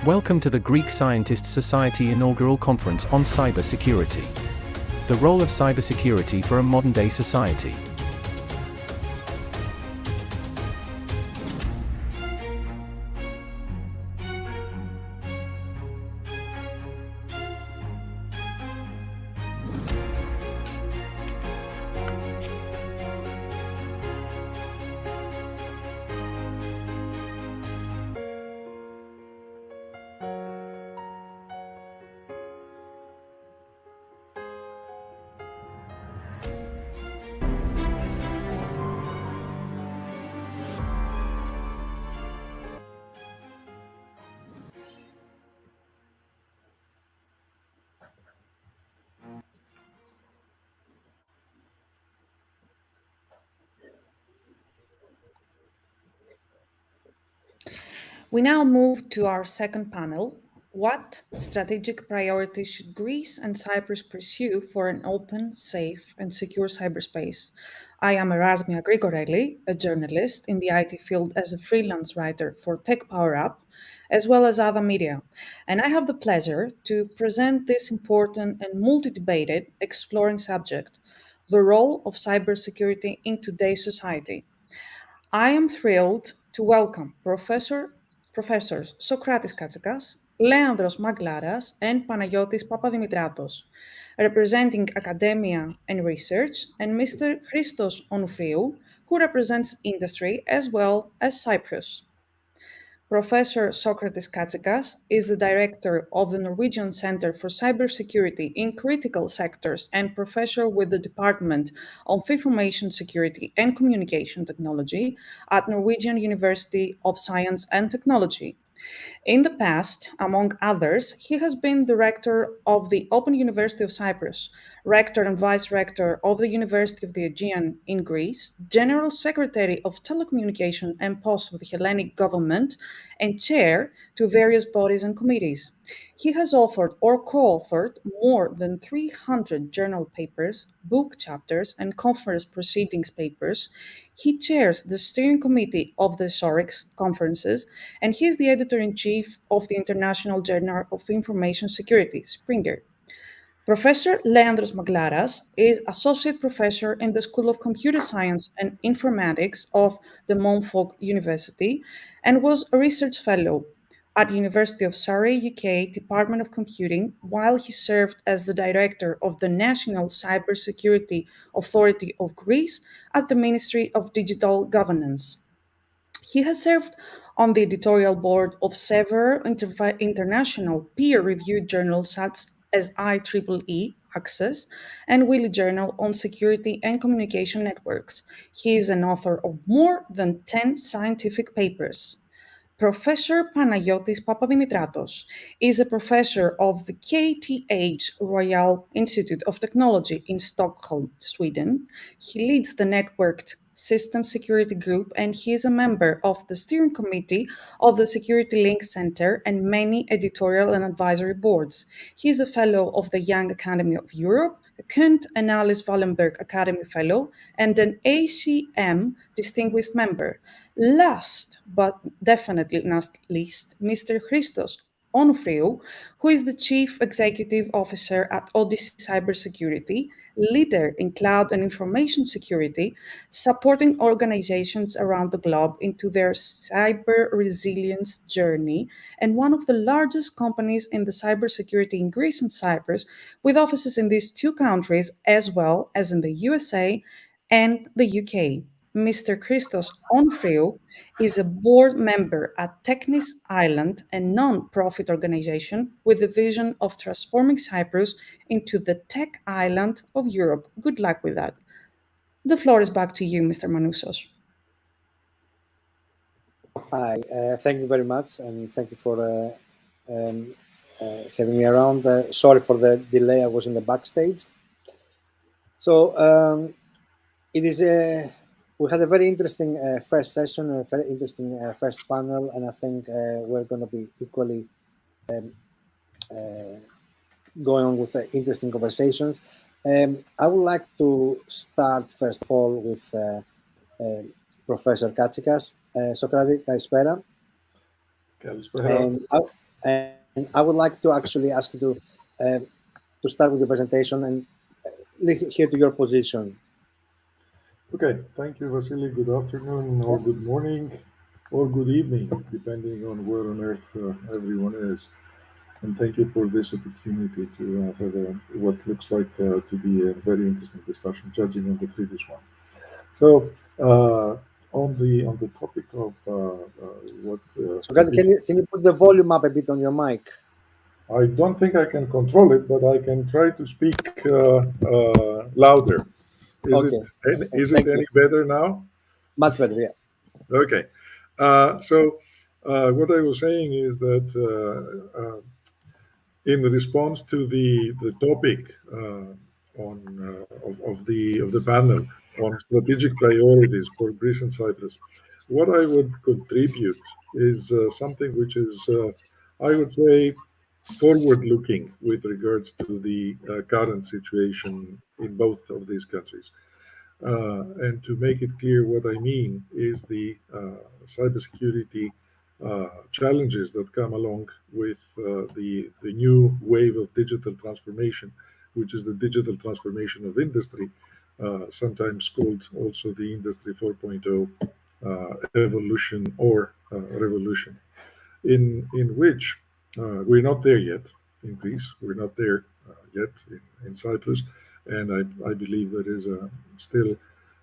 Welcome to the Greek Scientists Society Inaugural Conference on Cybersecurity. The role of cybersecurity for a modern-day society. We now move to our second panel. What strategic priorities should Greece and Cyprus pursue for an open, safe, and secure cyberspace? I am Erasmia Grigorelli, a journalist in the IT field as a freelance writer for Tech Power Up, as well as other media. And I have the pleasure to present this important and multi-debated exploring subject, the role of cybersecurity in today's society. I am thrilled to welcome Professors Sokratis Katsikas, Leandros Maglaras, and Panagiotis Papadimitratos, representing academia and research, and Mr. Christos Onoufriou, who represents industry as well as Cyprus. Professor Sokratis Katsikas is the director of the Norwegian Center for Cybersecurity in Critical Sectors and professor with the Department of Information Security and Communication Technology at Norwegian University of Science and Technology. In the past, among others, he has been the rector of the Open University of Cyprus, rector and vice rector of the University of the Aegean in Greece, general secretary of telecommunication and posts of the Hellenic government, and chair to various bodies and committees. He has authored or co-authored more than 300 journal papers, book chapters, and conference proceedings papers. He chairs the steering committee of the SORIX conferences, and he is the editor-in-chief of the International Journal of Information Security, Springer. Professor Leandros Maglaras is associate professor in the School of Computer Science and Informatics of the Montfort University and was a research fellow at University of Surrey, UK, Department of Computing, while he served as the director of the National Cybersecurity Authority of Greece at the Ministry of Digital Governance. He has served on the editorial board of several international peer-reviewed journals such as IEEE Access and Willy Journal on Security and Communication Networks. He is an author of more than 10 scientific papers. Professor Panagiotis Papadimitratos is a professor of the KTH Royal Institute of Technology in Stockholm, Sweden. He leads the networked System Security Group, and he is a member of the steering committee of the Security Link Center and many editorial and advisory boards. He is a fellow of the Young Academy of Europe, a Kunt and Alice Wallenberg Academy Fellow, and an ACM Distinguished Member. Last but definitely not least, Mr. Christos Onoufriou, who is the Chief Executive Officer at Odyssey Cybersecurity, leader in cloud and information security, supporting organizations around the globe into their cyber resilience journey, and one of the largest companies in the cybersecurity in Greece and Cyprus, with offices in these two countries as well as in the USA and the UK. Mr. Christos Onoufriou is a board member at Technis Island, a non-profit organization with the vision of transforming Cyprus into the tech island of Europe. Good luck with that. The floor is back to you, Mr. Manousos. Hi, thank you very much, and thank you for having me around. Sorry for the delay, I was in the backstage. So it is we had a very interesting first session, a very interesting first panel, and I think we're going to be equally going on with interesting conversations. I would like to start first of all with Professor Katsikas. Sokratis, καλησπέρα. Καλησπέρα. And And I would like to actually ask you to start with the presentation and hear to your position. Okay, thank you, Vasily. Good afternoon, or good morning, or good evening, depending on where on earth everyone is. And thank you for this opportunity to have what looks like to be a very interesting discussion, judging on the previous one. So, on the topic of what So can you put the volume up a bit on your mic? I don't think I can control it, but I can try to speak louder. Is it Okay. Okay. is it Thank you. any better now? Much better. Yeah. Okay. So what I was saying is that in response to the topic of the panel on strategic priorities for Greece and Cyprus, what I would contribute is something which is, I would say, forward-looking with regards to the current situation in both of these countries. And to make it clear, what I mean is the cybersecurity challenges that come along with the new wave of digital transformation, which is the digital transformation of industry, sometimes called also the Industry 4.0 evolution or revolution, in which we're not there yet in Greece, we're not there yet in Cyprus, and I believe there is still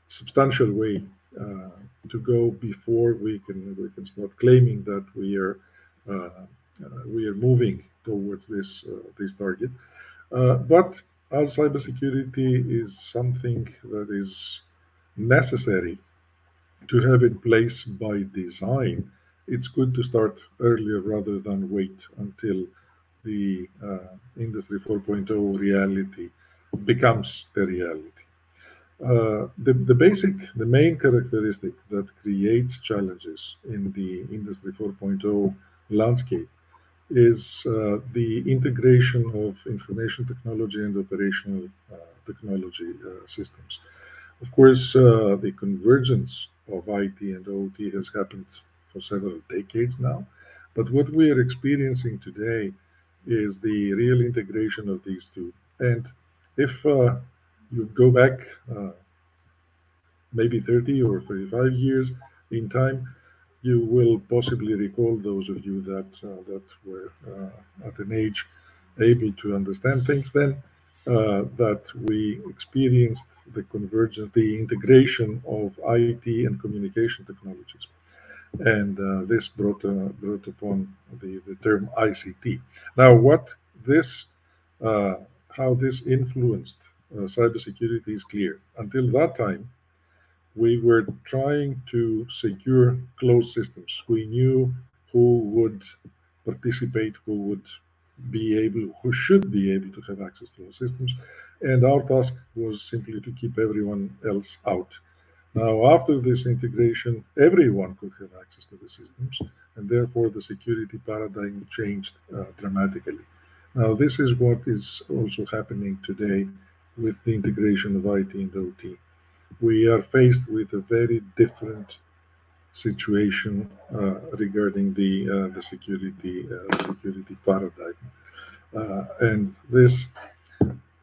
substantial way uh, to go before we can start claiming that we are moving towards this target. But as cybersecurity is something that is necessary to have in place by design, it's good to start earlier rather than wait until the Industry 4.0 reality becomes a reality. The main characteristic that creates challenges in the Industry 4.0 landscape is the integration of information technology and operational technology systems. Of course, the convergence of IT and OT has happened for several decades now, but what we are experiencing today is the real integration of these two. And if you go back maybe 30 or 35 years in time, you will possibly recall, those of you that were at an age able to understand things then, that we experienced the convergence, the integration of IT and communication technologies, and this brought upon the term ICT. Now, this uh, how this influenced cybersecurity is clear. Until that time, we were trying to secure closed systems. We knew who would participate, who should be able to have access to those systems, and our task was simply to keep everyone else out. Now, after this integration, everyone could have access to the systems, and therefore the security paradigm changed dramatically. Now, this is what is also happening today with the integration of IT and OT. We are faced with a very different situation regarding the security paradigm, and this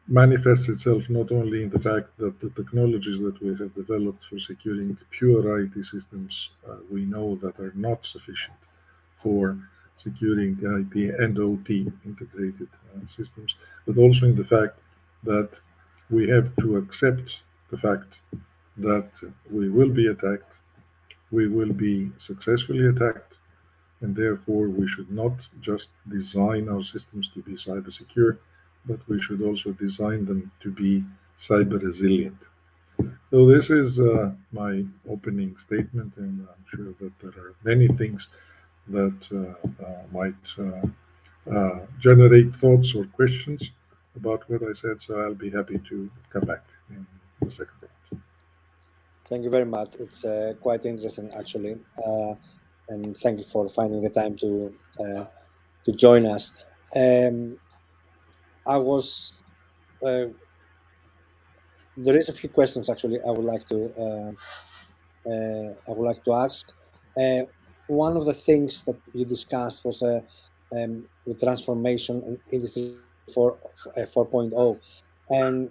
manifests itself not only in the fact that the technologies that we have developed for securing pure IT systems, we know that are not sufficient for securing IT and OT integrated systems, but also in the fact that we have to accept the fact that we will be attacked, we will be successfully attacked, and therefore we should not just design our systems to be cyber secure, but we should also design them to be cyber resilient. So this is my opening statement, and I'm sure that there are many things that might generate thoughts or questions about what I said. So I'll be happy to come back in the second round. Thank you very much. It's quite interesting, actually, and thank you for finding the time to join us. I was there is a few questions actually I would like to ask. One of the things that you discussed was the transformation in Industry 4.0. And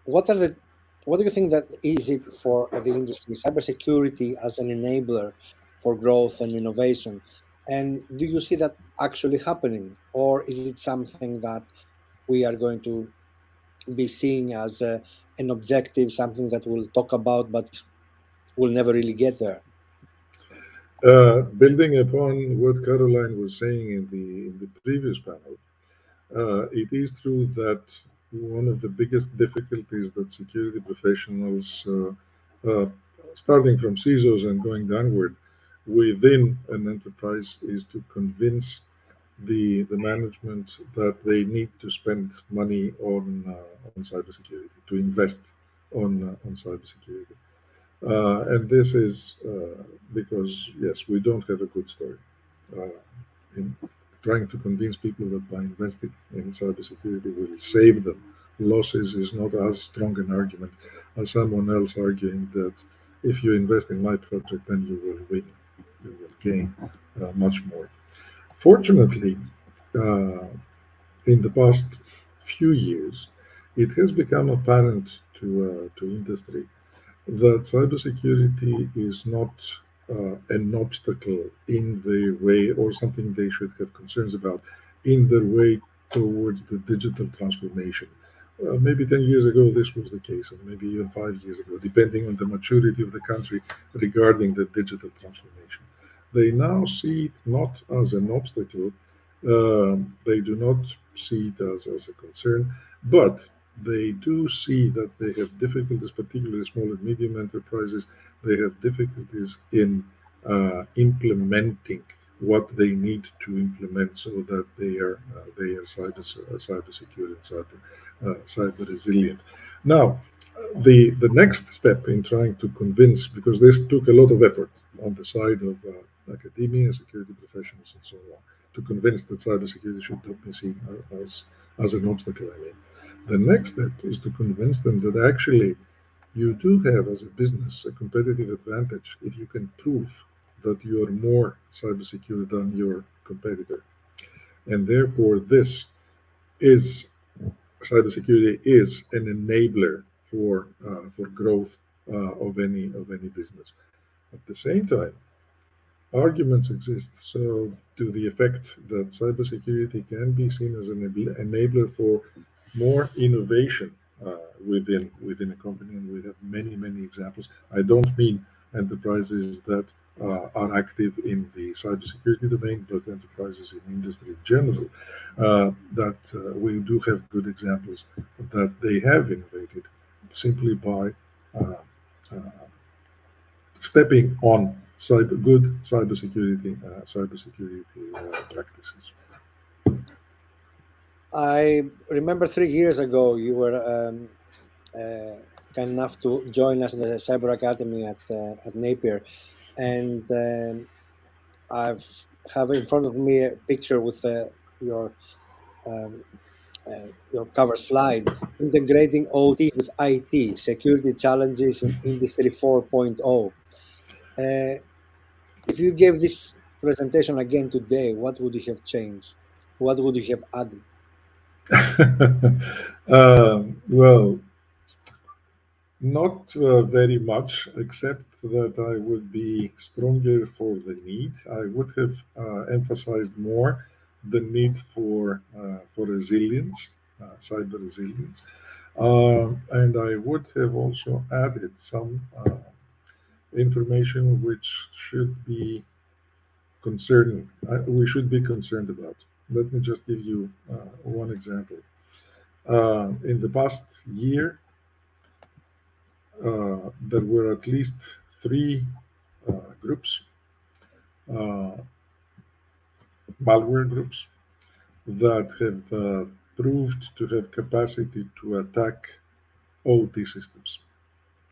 what do you think that is it for the industry, cybersecurity as an enabler for growth and innovation? And do you see that actually happening, or is it something that we are going to be seeing as an objective, something that we'll talk about, but we'll never really get there? Building upon what Caroline was saying in the previous panel, it is true that one of the biggest difficulties that security professionals, starting from CISOs and going downward within an enterprise, is to convince the management that they need to spend money on cybersecurity, to invest on cybersecurity. And this is because, yes, we don't have a good story in trying to convince people that by investing in cybersecurity will save them losses is not as strong an argument as someone else arguing that if you invest in my project, then you will win, you will gain much more. Fortunately, uh, in the past few years, it has become apparent to industry that cybersecurity is not an obstacle in their way or something they should have concerns about in their way towards the digital transformation. Maybe 10 years ago, this was the case, or maybe even 5 years ago, depending on the maturity of the country regarding the digital transformation. They now see it not as an obstacle, they do not see it as a concern, but they do see that they have difficulties, particularly small and medium enterprises. They have difficulties in implementing what they need to implement so that they are cyber secure and cyber resilient. Now, the next step in trying to convince, because this took a lot of effort on the side of academia, security professionals, and so on, to convince that cybersecurity should not be seen as an obstacle. I mean, the next step is to convince them that actually you do have, as a business, a competitive advantage if you can prove that you are more cyber secure than your competitor. And therefore, this is cybersecurity is an enabler for growth of any business. At the same time, arguments exist so to the effect that cybersecurity can be seen as an enabler for more innovation within a company, and we have many examples. I don't mean enterprises that are active in the cybersecurity domain, but enterprises in industry in general. That we do have good examples that they have innovated simply by uh, uh, stepping on good cybersecurity practices. I remember 3 years ago you were kind enough to join us in the Cyber Academy at Napier, and I've have in front of me a picture with your um, your cover slide, integrating OT with IT, security challenges in Industry 4.0. If you gave this presentation again today, what would you have changed? What would you have added? Well, not very much, except that I would be stronger for the need. I would have emphasized more the need for resilience, cyber resilience, and I would have also added some information which should be concerning. We should be concerned about. Let me just give you one example. In the past year, there were at least three groups, uh, malware groups, that have proved to have capacity to attack OT systems.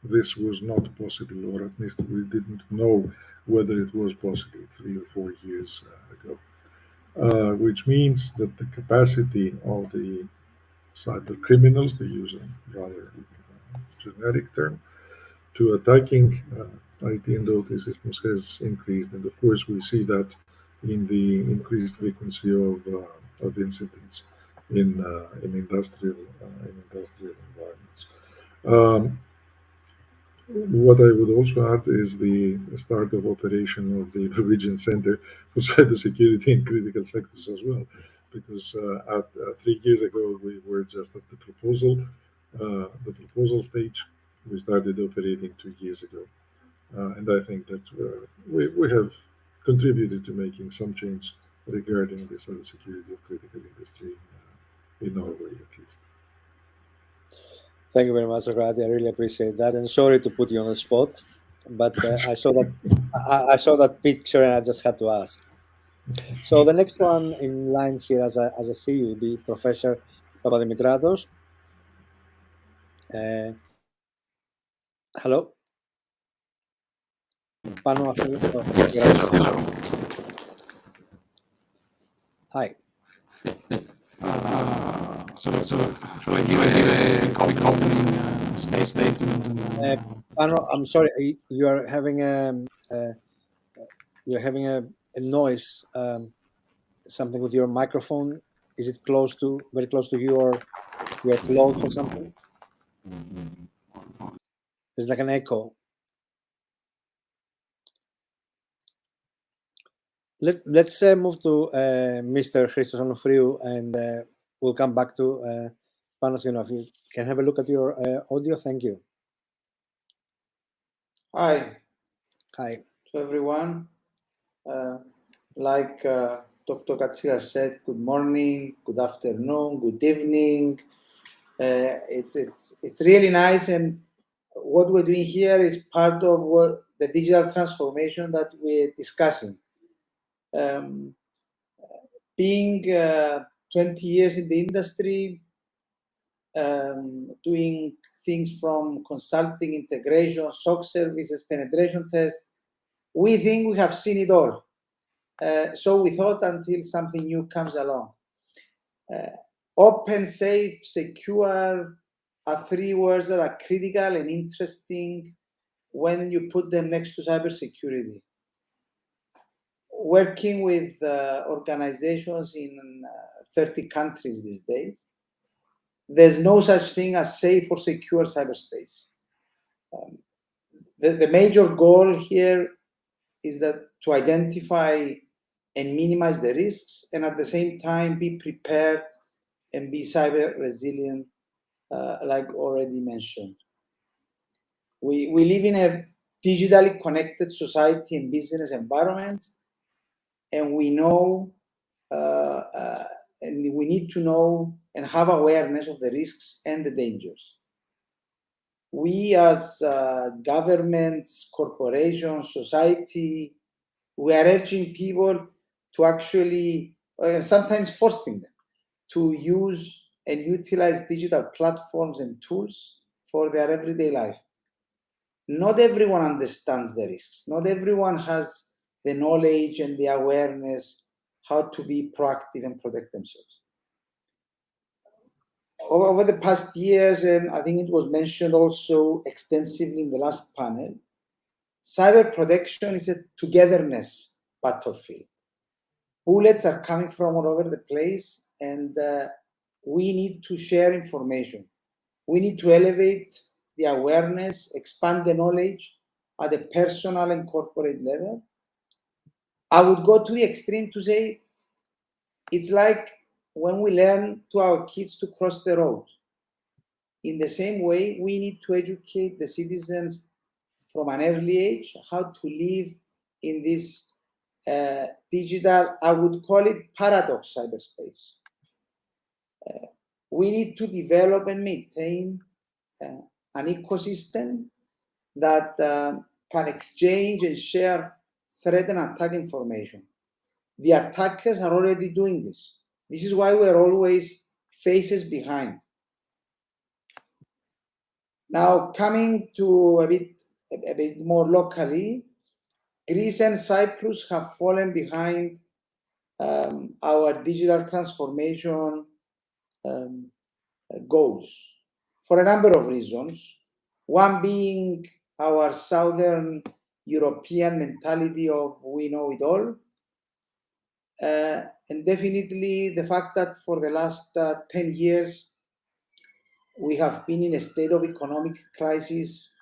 This was not possible, or at least we didn't know whether it was possible 3 or 4 years ago. Which means that the capacity of the cyber criminals, to use a rather generic term, to attacking IT and OT systems has increased. And of course, we see that in the increased frequency of incidents in industrial environments. What I would also add is the start of operation of the Norwegian Center for Cybersecurity in critical sectors as well, because 3 years ago we were just at the proposal stage. We started operating 2 years ago, and I think that we have contributed to making some change regarding the cybersecurity of critical industry in Norway, at least. Thank you very much, Sokratis. I really appreciate that, and sorry to put you on the spot, but I saw that picture and I just had to ask. So the next one in line here, as I see, will be Professor Papadimitratos. Hello, Panos. Hi. So I give a quick opening statement? Panos, I'm sorry, you are having a noise, something with your microphone. Is it very close to you, or you're close or something? It's like an echo. Let's move to Mr. Christos Onoufriou, and we'll come back to Panos. If you can have a look at your audio, thank you. Hi. Hi. To everyone. Like Dr. Katsikas said, good morning, good afternoon, good evening. It's really nice, and what we're doing here is part of the digital transformation that we're discussing. Being 20 years in the industry, doing things from consulting, integration, SOC services, penetration tests, we think we have seen it all. So we thought until something new comes along. Open, safe, secure are 3 words that are critical and interesting when you put them next to cybersecurity. Working with organizations in 30 countries these days, there's no such thing as safe or secure cyberspace. The major goal here is that to identify and minimize the risks, and at the same time be prepared and be cyber resilient, like already mentioned. We live in a digitally connected society and business environment, and we know and we need to know and have awareness of the risks and the dangers. We as governments, corporations, society, we are urging people to actually, sometimes forcing them to use and utilize digital platforms and tools for their everyday life. Not everyone understands the risks. Not everyone has the knowledge and the awareness how to be proactive and protect themselves. Over the past years, and I think it was mentioned also extensively in the last panel, cyber protection is a togetherness battlefield. Bullets are coming from all over the place, and we need to share information. We need to elevate the awareness, expand the knowledge at a personal and corporate level. I would go to the extreme to say it's like when we learn to our kids to cross the road. In the same way, we need to educate the citizens from an early age how to live in this digital, I would call it paradox cyberspace. We need to develop and maintain an ecosystem that can exchange and share threat and attack information. The attackers are already doing this. This is why we're always faces behind. Now, coming to a bit more locally, Greece and Cyprus have fallen behind our digital transformation goals for a number of reasons. One being our Southern European mentality of we know it all. And definitely the fact that for the last 10 years, we have been in a state of economic crisis,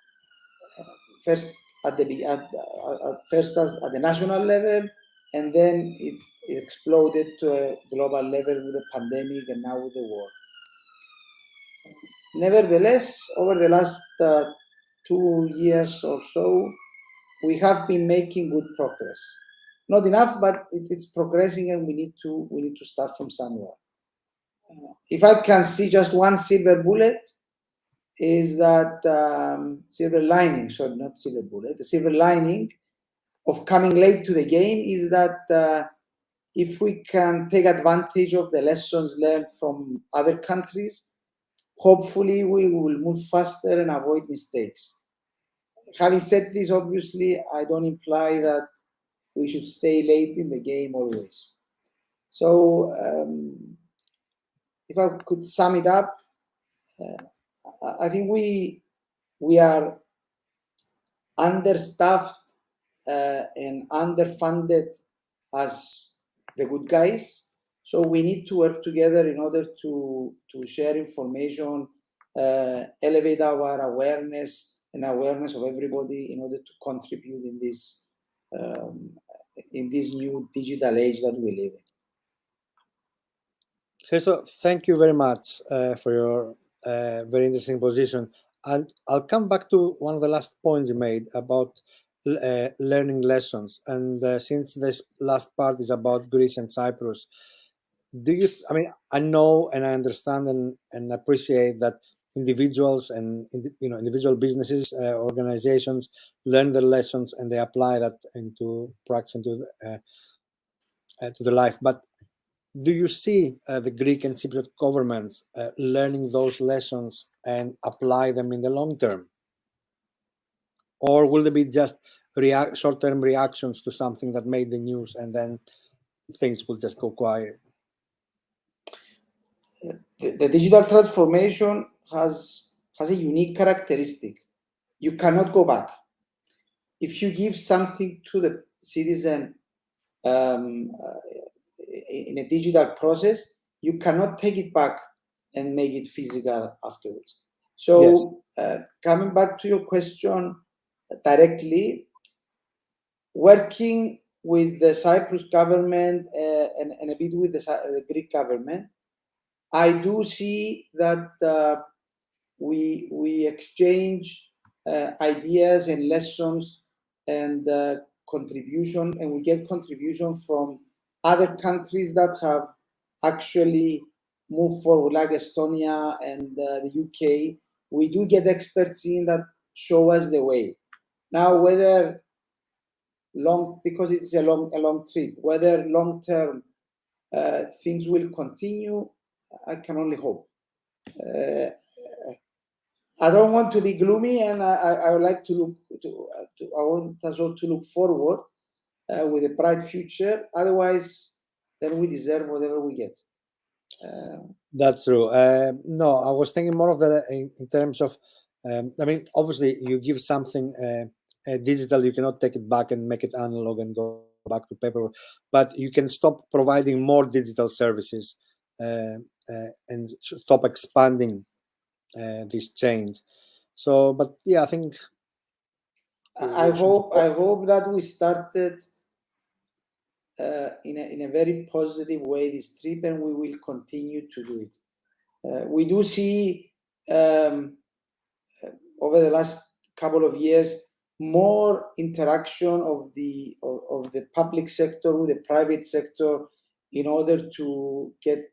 first at the national level, and then it exploded to a global level with the pandemic and now with the war. Nevertheless, over the last 2 years or so, we have been making good progress. Not enough, but it's progressing, and we need to start from somewhere. If I can see just one silver bullet, is that silver lining, sorry, not silver bullet, the silver lining of coming late to the game is that if we can take advantage of the lessons learned from other countries, hopefully we will move faster and avoid mistakes. Having said this, obviously, I don't imply that we should stay late in the game always. So if I could sum it up, I think we are understaffed and underfunded as the good guys. So we need to work together in order to share information, elevate our awareness and awareness of everybody in order to contribute in this new digital age that we live in. Christos, thank you very much for your very interesting position. And I'll come back to one of the last points you made about learning lessons. And since this last part is about Greece and Cyprus, I know and I understand and appreciate that individuals and individual businesses, organizations learn their lessons and they apply that into practice, into the life. But do you see the Greek and Cypriot governments learning those lessons and apply them in the long term? Or will they be just short-term reactions to something that made the news and then things will just go quiet? The digital transformation has a unique characteristic. You cannot go back. If you give something to the citizen in a digital process, you cannot take it back and make it physical afterwards. So yes. Coming back to your question directly, working with the Cyprus government and a bit with the Greek government, I do see that we exchange ideas and lessons and contribution, and we get contribution from other countries that have actually moved forward, like Estonia and the UK. We do get experts in that show us the way. Now, whether because it's a long trip, whether long term things will continue, I can only hope. I don't want to be gloomy, and I would like to I want us all to look forward with a bright future. Otherwise, then we deserve whatever we get. That's true. No, I was thinking more of that in terms of, obviously you give something digital, you cannot take it back and make it analog and go back to paper, but you can stop providing more digital services and stop expanding this change. So, but yeah, I think I hope that we started in a very positive way this trip, and we will continue to do it. We do see over the last couple of years more interaction of the public sector with the private sector in order to get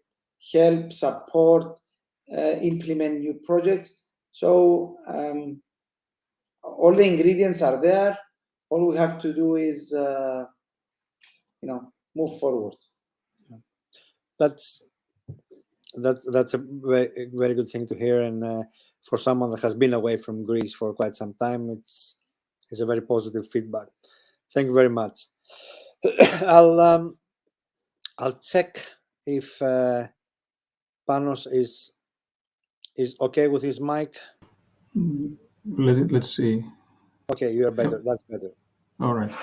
help, support, implement new projects. So all the ingredients are there. All we have to do is move forward. That's a very, very good thing to hear, and for someone that has been away from Greece for quite some time, it's a very positive feedback. Thank you very much. I'll check if Panos is okay with his mic. Let's see. Okay, you are better. That's better. All right.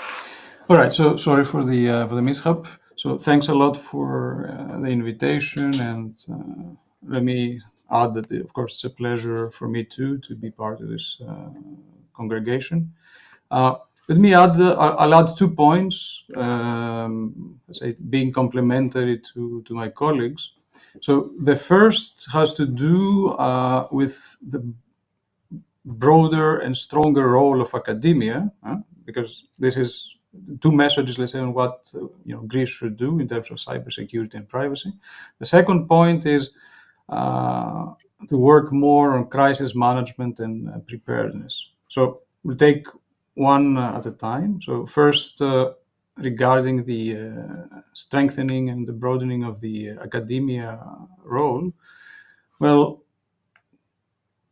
So sorry for the mishap. So thanks a lot for the invitation, and let me add that, of course, it's a pleasure for me too to be part of this congregation. Let me add, I'll add 2 points, let's say, being complementary to my colleagues. So the first has to do with the broader and stronger role of academia, because this is 2 messages, let's say, on what Greece should do in terms of cybersecurity and privacy. The second point is to work more on crisis management and preparedness. So we'll take one at a time. So first, regarding the strengthening and the broadening of the academia role, well,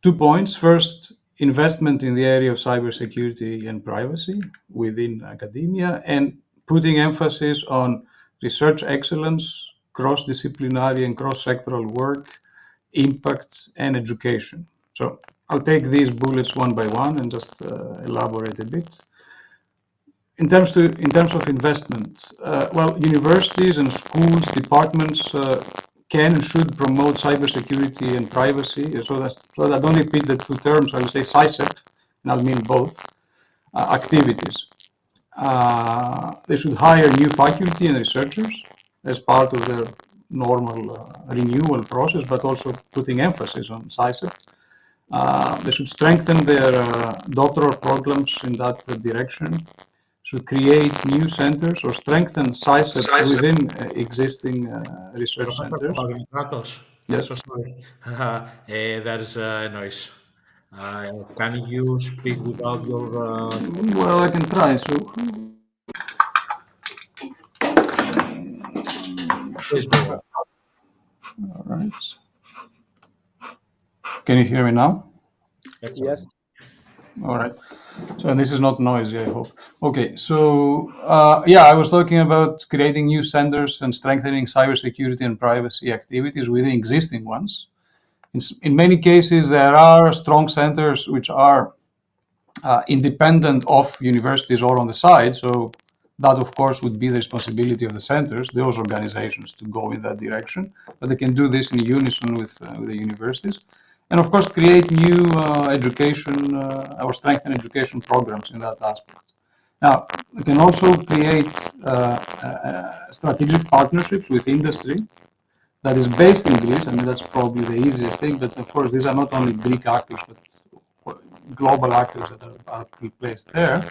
2 points. First, investment in the area of cybersecurity and privacy within academia, and putting emphasis on research excellence, cross-disciplinary and cross-sectoral work, impact, and education. So I'll take these bullets one by one and just elaborate a bit. In terms of investment, well, universities and schools, departments can and should promote cybersecurity and privacy. So that I don't repeat the 2 terms, I will say CySEP, and I'll mean both activities. They should hire new faculty and researchers as part of their normal renewal process, but also putting emphasis on CySEP. They should strengthen their doctoral programs in that direction, should create new centers or strengthen CySEP within existing research centers. Papadimitratos. Yes. So sorry. There's a noise. Can you speak without your... Well, I can try. So, Please go on. all right. Can you hear me now? Yes. All right. So this is not noisy, I hope. Okay, so yeah, I was talking about creating new centers and strengthening cybersecurity and privacy activities within existing ones. In many cases, there are strong centers which are independent of universities or on the side. So that, of course, would be the responsibility of the centers, those organizations, to go in that direction. But they can do this in unison with the universities. And of course, create new education or strengthen education programs in that aspect. Now, we can also create strategic partnerships with industry that is based in Greece. I mean, that's probably the easiest thing, but of course, these are not only Greek actors, but global actors that are placed there.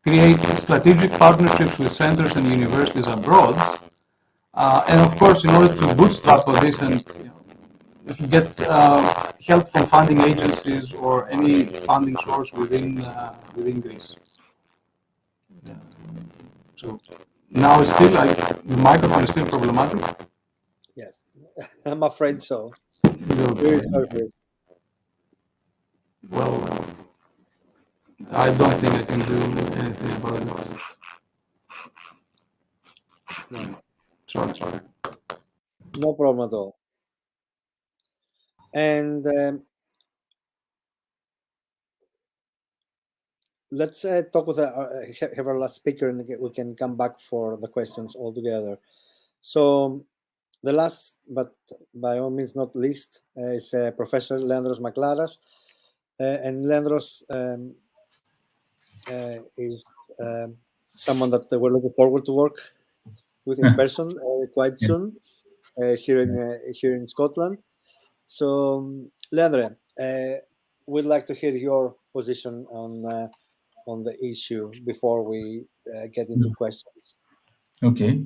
Create strategic partnerships with centers and universities abroad. And of course, in order to bootstrap all this and if you get help from funding agencies or any funding source within Greece. So now it's still the microphone is still problematic. Yes, I'm afraid so. Very sorry for this. Well, I don't think I can do anything about it. No. Sorry. No problem at all. And let's talk with have our last speaker, and we can come back for the questions all together. So the last, but by all means not least, is Professor Leandros Maglaras. And Leandros is someone that we're looking forward to work with in person quite soon here in Scotland. So, Leandre, we'd like to hear your position on the issue before we get into questions. Okay.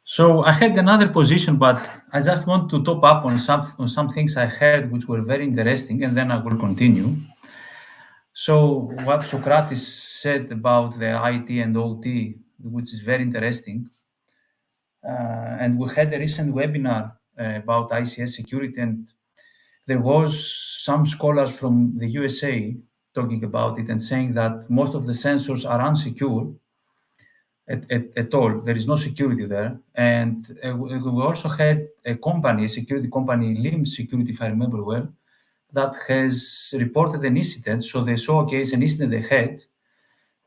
So I had another position, but I just want to top up on some things I heard which were very interesting, and then I will continue. So what Sokratis said about the IT and OT, which is very interesting, and we had a recent webinar about ICS security, and there was some scholars from the USA talking about it and saying that most of the sensors are unsecure at all. There is no security there. And we also had a company, a security company, Lim Security, if I remember well, that has reported an incident. So they showcase an incident they had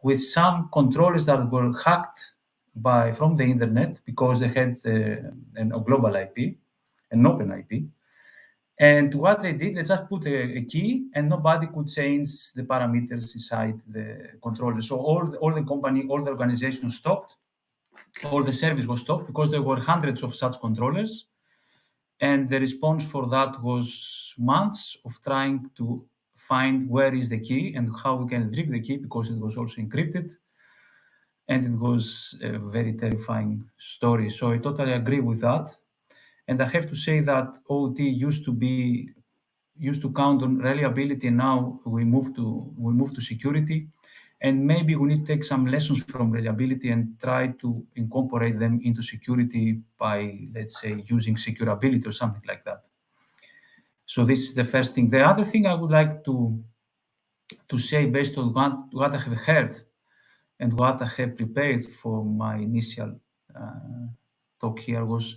with some controllers that were hacked from the internet because they had a global IP, an open IP. And what they did, they just put a key, and nobody could change the parameters inside the controller. So all the organization stopped, all the service was stopped because there were hundreds of such controllers. And the response for that was months of trying to find where is the key and how we can retrieve the key, because it was also encrypted. And it was a very terrifying story. So I totally agree with that. And I have to say that OT used to count on reliability, and now we move to security. And maybe we need to take some lessons from reliability and try to incorporate them into security by, let's say, using securability or something like that. So this is the first thing. The other thing I would like to say, based on what I have heard and what I have prepared for my initial talk here, was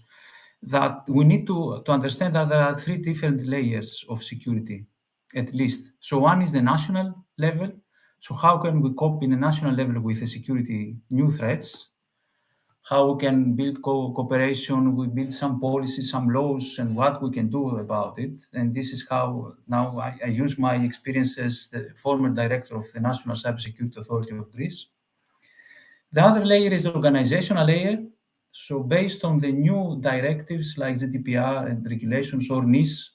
that we need to understand that there are three different layers of security, at least. So one is the national level. So how can we cope in a national level with the security new threats? How we can build cooperation, we build some policies, some laws, and what we can do about it. And this is how now I use my experience as the former director of the National Cybersecurity Authority of Greece. The other layer is the organizational layer. So based on the new directives like GDPR and regulations, or NIS,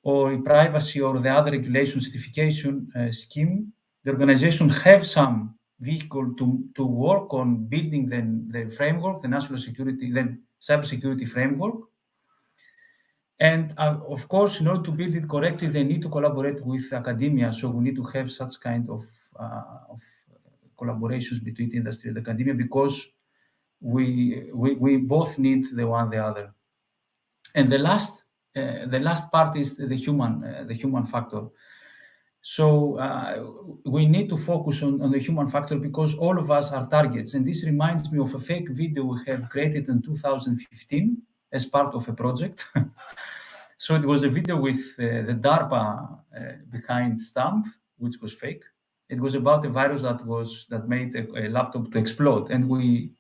or privacy, or the other regulation certification scheme, the organization have some vehicle to work on building the framework, the national security, the cybersecurity framework. And of course, in order to build it correctly, they need to collaborate with academia. So we need to have such kind of collaborations between industry and academia, because we both need the one the other. And the last part is the human factor. So we need to focus on the human factor, because all of us are targets. And this reminds me of a fake video we have created in 2015 as part of a project. So it was a video with the DARPA behind stamp, which was fake. It was about a virus that made a laptop to explode, and we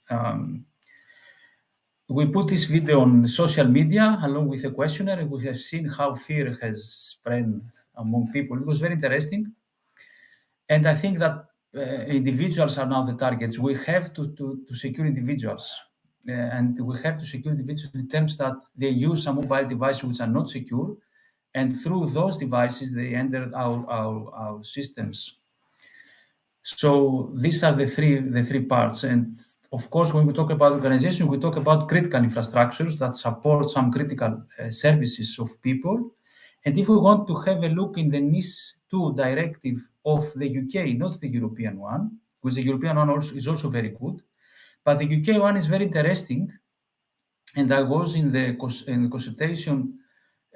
put this video on social media along with a questionnaire, and we have seen how fear has spread among people. It was very interesting, and I think that individuals are now the targets. We have to secure individuals, and we have to secure individuals in terms that they use some mobile devices which are not secure, and through those devices they enter our systems. So these are the three parts. And of course, when we talk about organization, we talk about critical infrastructures that support some critical services of people. And if we want to have a look in the NIS2 directive of the UK, not the European one, because the European one is also very good, but the UK one is very interesting. And I was in the consultation,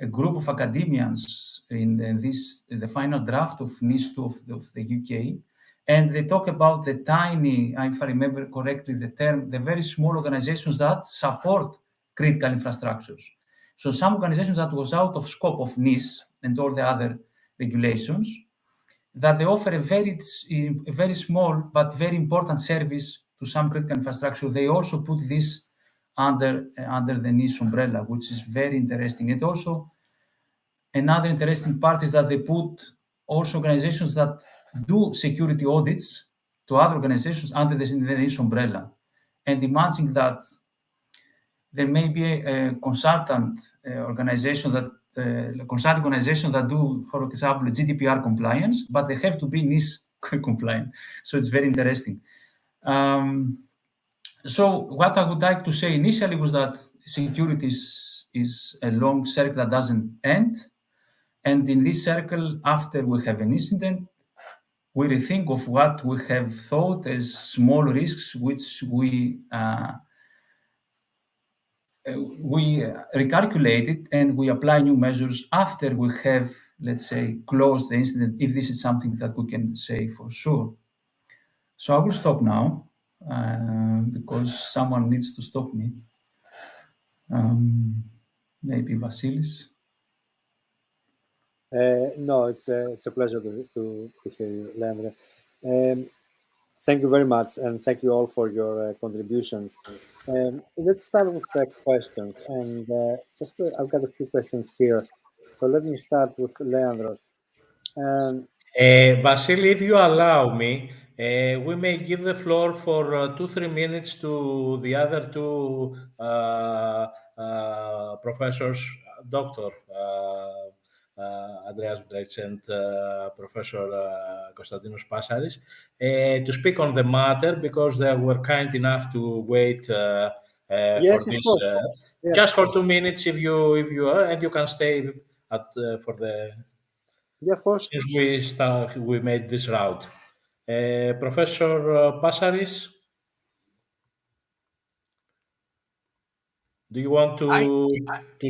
a group of academians in the final draft of NIS2 of the UK. And they talk about the tiny, if I remember correctly the term, the very small organizations that support critical infrastructures. So some organizations that was out of scope of NIS and all the other regulations, that they offer a very small but very important service to some critical infrastructure. They also put this under the NIS umbrella, which is very interesting. And also another interesting part is that they put also organizations that do security audits to other organizations under the NIS umbrella. And imagine that there may be a consulting organization that do, for example, GDPR compliance, but they have to be NIS compliant. So it's very interesting. So what I would like to say initially was that security is a long circle that doesn't end. And in this circle, after we have an incident, we rethink of what we have thought as small risks, which we recalculate it, and we apply new measures after we have, let's say, closed the incident, if this is something that we can say for sure. So I will stop now, because someone needs to stop me. Maybe Vasilis. No, it's a pleasure to hear you, Leandro. Thank you very much, and thank you all for your contributions. Let's start with the questions, and I've got a few questions here. So let me start with Leandros. Vasily, if you allow me, we may give the floor for 2-3 minutes to the other two professors, Dr. Andreas and Professor Konstantinos Passaris, to speak on the matter because they were kind enough to wait Yes, for of this, course. Yes. just for 2 minutes, if you are, and you can stay at for the. Yeah, of course. Since we made this route. Professor Passaris, do you want to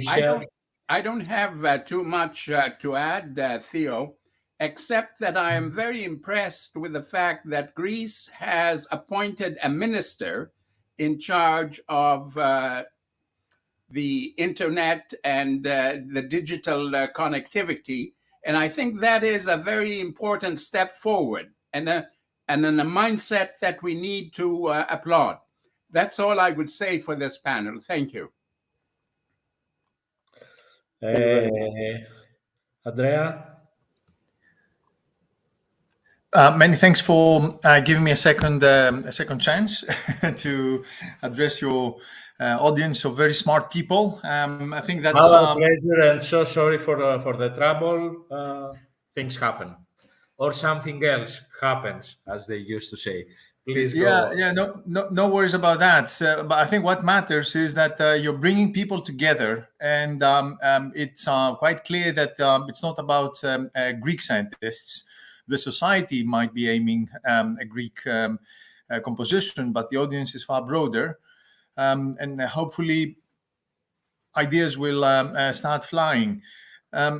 share? I don't have too much to add, Theo, except that I am very impressed with the fact that Greece has appointed a minister in charge of the internet and the digital connectivity. And I think that is a very important step forward and a mindset that we need to applaud. That's all I would say for this panel. Thank you. Andrea? Many thanks for giving me a second chance to address your audience of very smart people. I think that's our pleasure, and so sorry for the trouble. Things happen, or something else happens, as they used to say. Please go on. No worries about that. But I think what matters is that you're bringing people together, and it's quite clear that it's not about Greek scientists. The society might be aiming a Greek composition, but the audience is far broader, and hopefully ideas will start flying.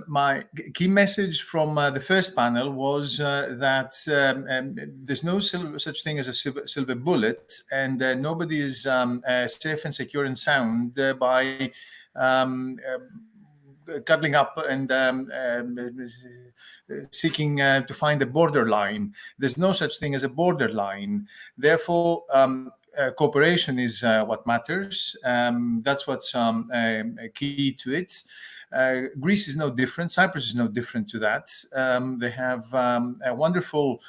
My key message from the first panel was that there's no such thing as a silver bullet, and nobody is safe and secure and sound by cuddling up and seeking to find a borderline. There's no such thing as a borderline. Therefore, cooperation is what matters. That's what's key to it. Greece is no different. Cyprus is no different to that. They have a wonderful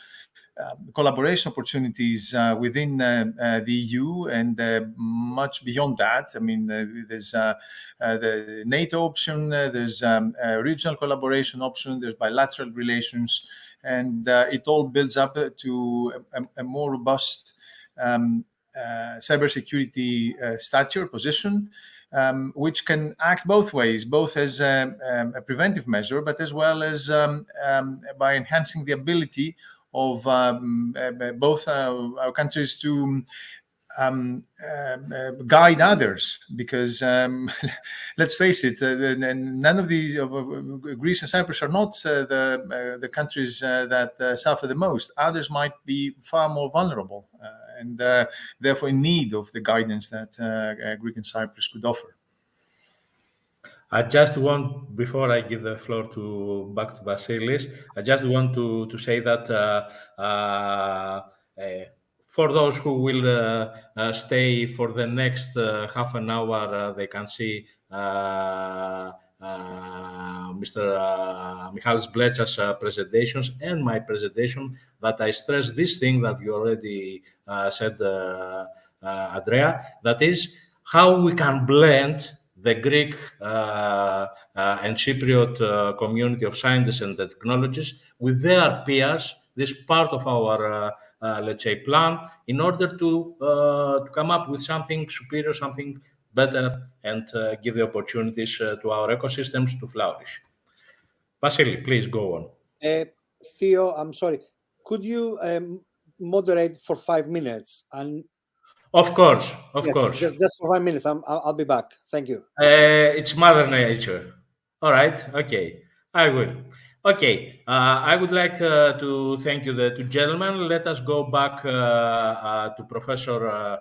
collaboration opportunities within the EU and much beyond that. I mean, there's the NATO option, there's a regional collaboration option, there's bilateral relations, and it all builds up to a more robust cybersecurity stature, position, which can act both ways, both as a preventive measure, but as well as by enhancing the ability of both our countries to guide others, because let's face it, none of these Greece and Cyprus are not the countries that suffer the most. Others might be far more vulnerable and therefore in need of the guidance that Greece and Cyprus could offer. I just want, before I give the floor back to Vasilis, I just want to say that for those who will stay for the next half an hour, they can see Mr. Michalis Bletsa's presentations and my presentation, that I stress this thing that you already said, Andrea, that is how we can blend the Greek and Cypriot community of scientists and technologists with their peers, this part of our, let's say, plan, in order to come up with something superior, something better, and give the opportunities to our ecosystems to flourish. Vasily, please go on. Theo, I'm sorry. Could you moderate for 5 minutes? And of course. Just for 5 minutes. I'll be back. Thank you. It's Mother Nature. All right. Okay. I will. Okay. I would like to thank you, the two gentlemen. Let us go back to Professor.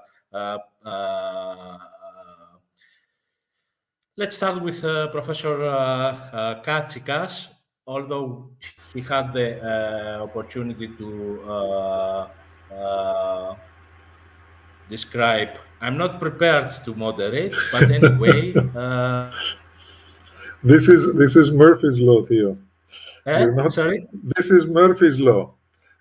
Let's start with Professor Katsikas. Although he had the opportunity to describe. I'm not prepared to moderate, but anyway. This is Murphy's law, Theo. You're not. Sorry. This is Murphy's law.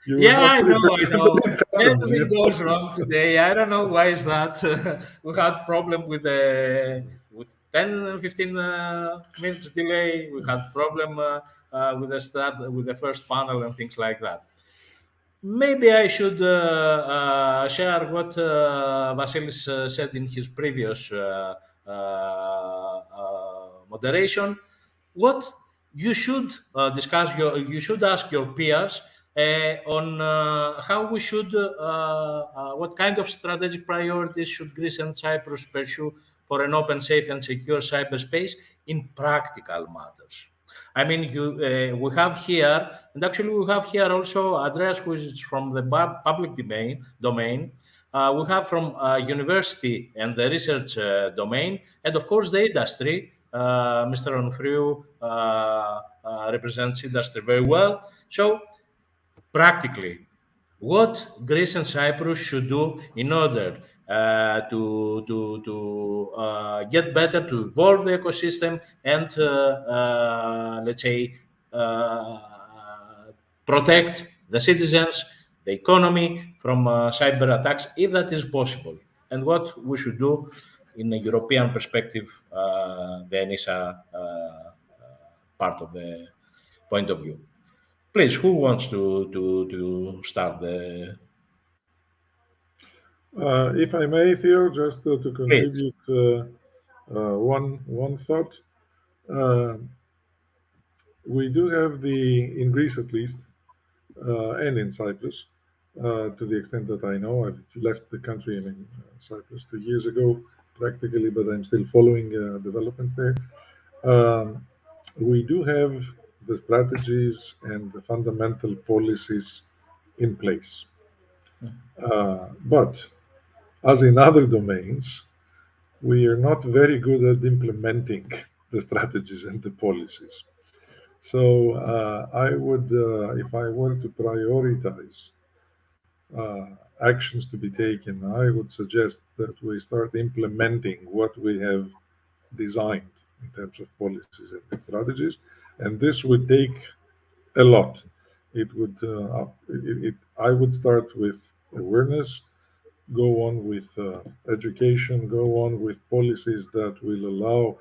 You were Yeah, not I know, prepared, I know. but it happens, Everything goes wrong today. I don't know why is that. We had problem with 10, 15 minutes delay. We had problem with the start with the first panel and things like that. Maybe I should share what Vasilis said in his previous moderation. What you should discuss, you should ask your peers on how we should, what kind of strategic priorities should Greece and Cyprus pursue for an open, safe, and secure cyberspace in practical matters. I mean, we have here, and actually we have here also Andreas, who is from the public domain. We have from university and the research domain, and of course the industry. Mr. Onoufriou represents industry very well. So, practically, what Greece and Cyprus should do in order to get better, to evolve the ecosystem, and let's say protect the citizens, the economy from cyber attacks, if that is possible, and what we should do in a European perspective, the ENISA part of the point of view. Please, who wants to start the? If I may, Theo, just to contribute one thought. We do have in Greece at least, and in Cyprus, to the extent that I know. I've left the country in Cyprus 2 years ago, practically, but I'm still following developments there. We do have the strategies and the fundamental policies in place. But as in other domains, we are not very good at implementing the strategies and the policies. So I would, if I were to prioritize actions to be taken, I would suggest that we start implementing what we have designed in terms of policies and strategies, and this would take a lot. It would, I would start with awareness, go on with education, go on with policies that will allow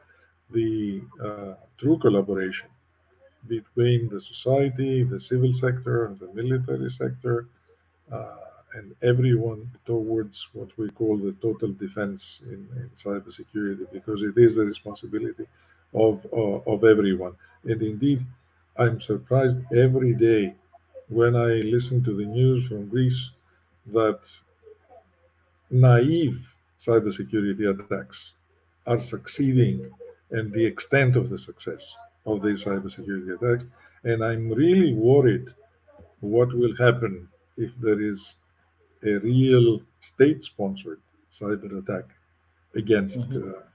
the true collaboration between the society, the civil sector, and the military sector, and everyone towards what we call the total defense in cybersecurity, because it is the responsibility of everyone. And indeed, I'm surprised every day when I listen to the news from Greece that naive cybersecurity attacks are succeeding, and the extent of the success of these cybersecurity attacks. And I'm really worried what will happen if there is a real state-sponsored cyber attack against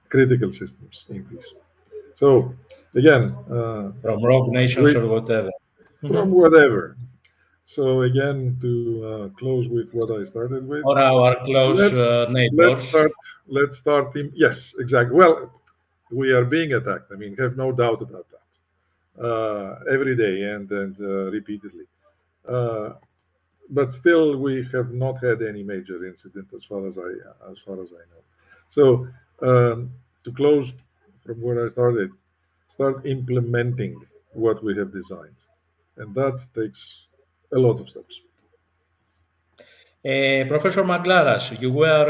critical systems in Greece. So again, from rogue nations or whatever. From whatever. So again, to close with what I started with, or our close neighbors. Let's start. Yes, exactly. Well, we are being attacked. I mean, have no doubt about that every day and repeatedly. But still, we have not had any major incident as far as I know. So to close from where I started, start implementing what we have designed, and that takes a lot of steps. Professor Maglaras, you were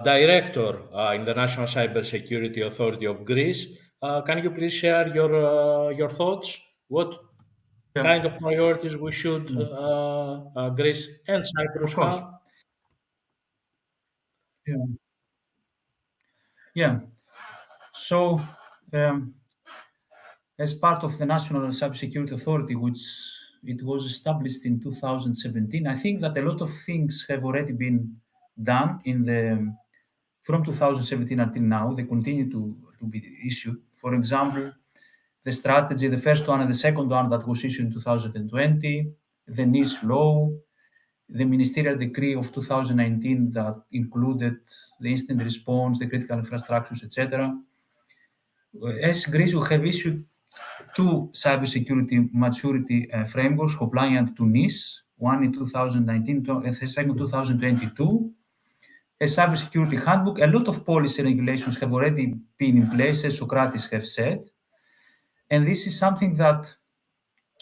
director in the National Cybersecurity Authority of Greece. Can you please share your thoughts? What kind of priorities we should Greece and Cyprus have? Yeah. So, as part of the National Cybersecurity Authority, which it was established in 2017, I think that a lot of things have already been done from 2017 until now. They continue to be issued. For example, the strategy, the first one and the second one that was issued in 2020, the NIS law, the ministerial decree of 2019 that included the instant response, the critical infrastructures, etc. As Greece, we have issued two cybersecurity maturity frameworks compliant to NIS, one in 2019 and the second 2022. A cybersecurity handbook, a lot of policy regulations have already been in place, as Sokratis have said. And this is something that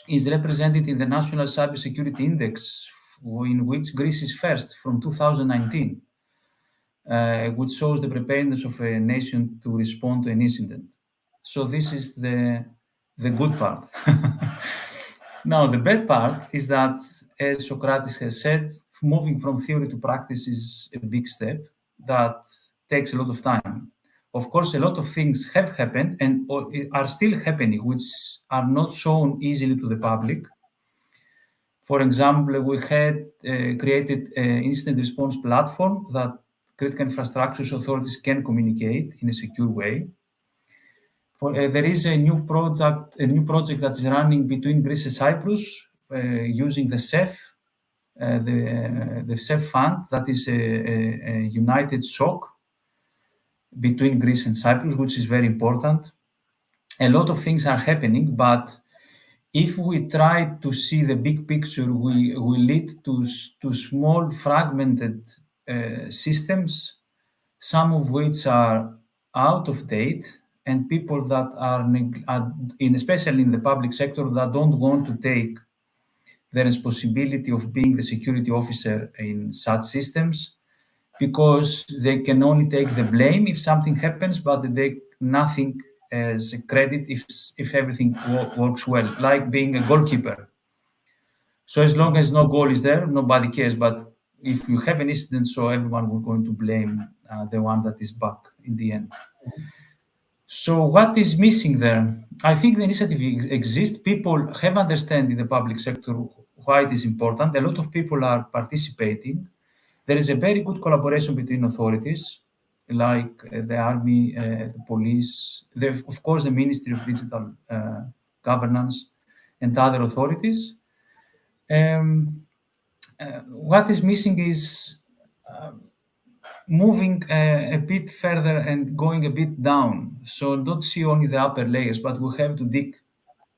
is represented in the National Cybersecurity Index, in which Greece is first from 2019, which shows the preparedness of a nation to respond to an incident. So this is the good part. Now, the bad part is that, as Sokratis has said, moving from theory to practice is a big step that takes a lot of time. Of course, a lot of things have happened and are still happening, which are not shown easily to the public. For example, we had created an incident response platform that critical infrastructures authorities can communicate in a secure way. There is a new project that is running between Greece and Cyprus using the CEF, the CEF fund, that is a united SOC between Greece and Cyprus, which is very important. A lot of things are happening, but if we try to see the big picture, we lead to small fragmented systems, some of which are out of date, and people that are especially in the public sector, that don't want to take the responsibility of being the security officer in such systems, because they can only take the blame if something happens, but they take nothing as a credit if everything works well, like being a goalkeeper. So as long as no goal is there, nobody cares. But if you have an incident, so everyone will going to blame the one that is back in the end. So what is missing there? I think the initiative exists. People have understood in the public sector why it is important. A lot of people are participating. There is a very good collaboration between authorities, like the army, the police, of course, the Ministry of Digital Governance and other authorities. What is missing is moving a bit further and going a bit down. So don't see only the upper layers, but we have to dig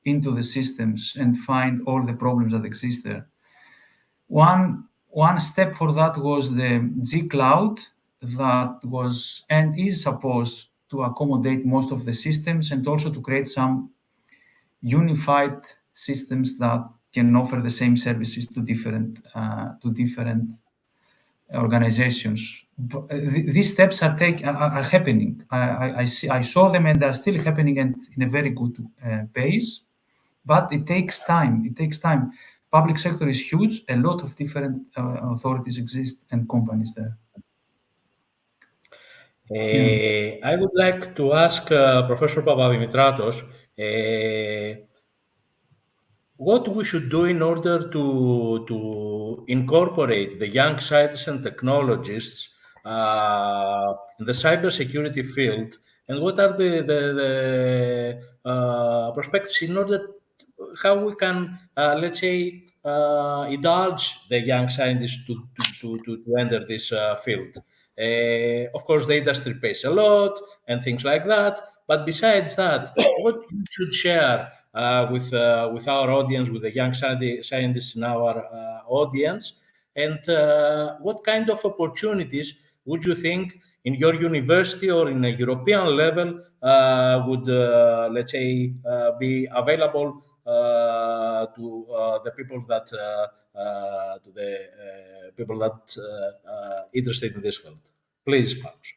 into the systems and find all the problems that exist there. One step for that was the G Cloud, that was and is supposed to accommodate most of the systems and also to create some unified systems that can offer the same services to different organizations. These steps are happening. I saw them and they are still happening, and in a very good pace. But it takes time. It takes time. Public sector is huge. A lot of different authorities exist and companies there. I would like to ask Professor Papadimitratos what we should do in order to incorporate the young scientists and technologists in the cybersecurity field, and what are the perspectives in order how we can, let's say, indulge the young scientists to enter this field. Of course, the industry pays a lot and things like that. But besides that, what you should share with our audience, with the young scientists in our audience, and what kind of opportunities would you think in your university or in a European level would, let's say, be available to the people that interested in this field? Please, Panos.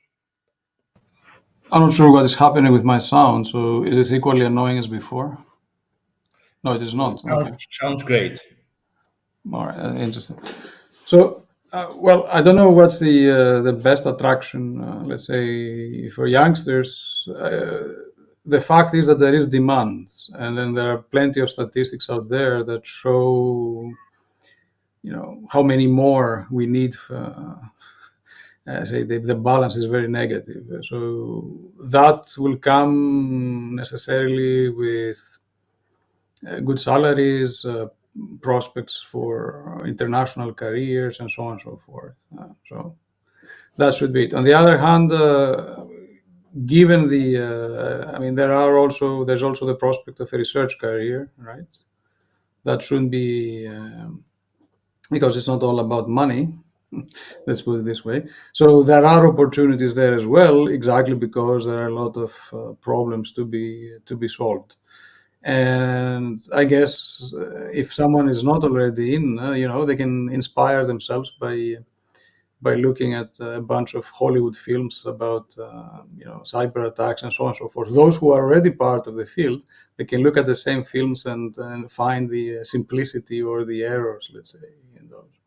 I'm not sure what is happening with my sound. So is this equally annoying as before? No, it is not. Sounds great. All right, interesting. So, well, I don't know what's the best attraction, let's say, for youngsters. The fact is that there is demand, and then there are plenty of statistics out there that show, how many more we need. Say the balance is very negative. So that will come necessarily with good salaries, prospects for international careers and so on and so forth. So that should be it. On the other hand, given the, I mean, there's also the prospect of a research career, right? That shouldn't be, because it's not all about money. Let's put it this way. So there are opportunities there as well, exactly because there are a lot of problems to be solved. And I guess if someone is not already in, they can inspire themselves by looking at a bunch of Hollywood films about cyber attacks and so on and so forth. Those who are already part of the field, they can look at the same films and find the simplicity or the errors, let's say, in those.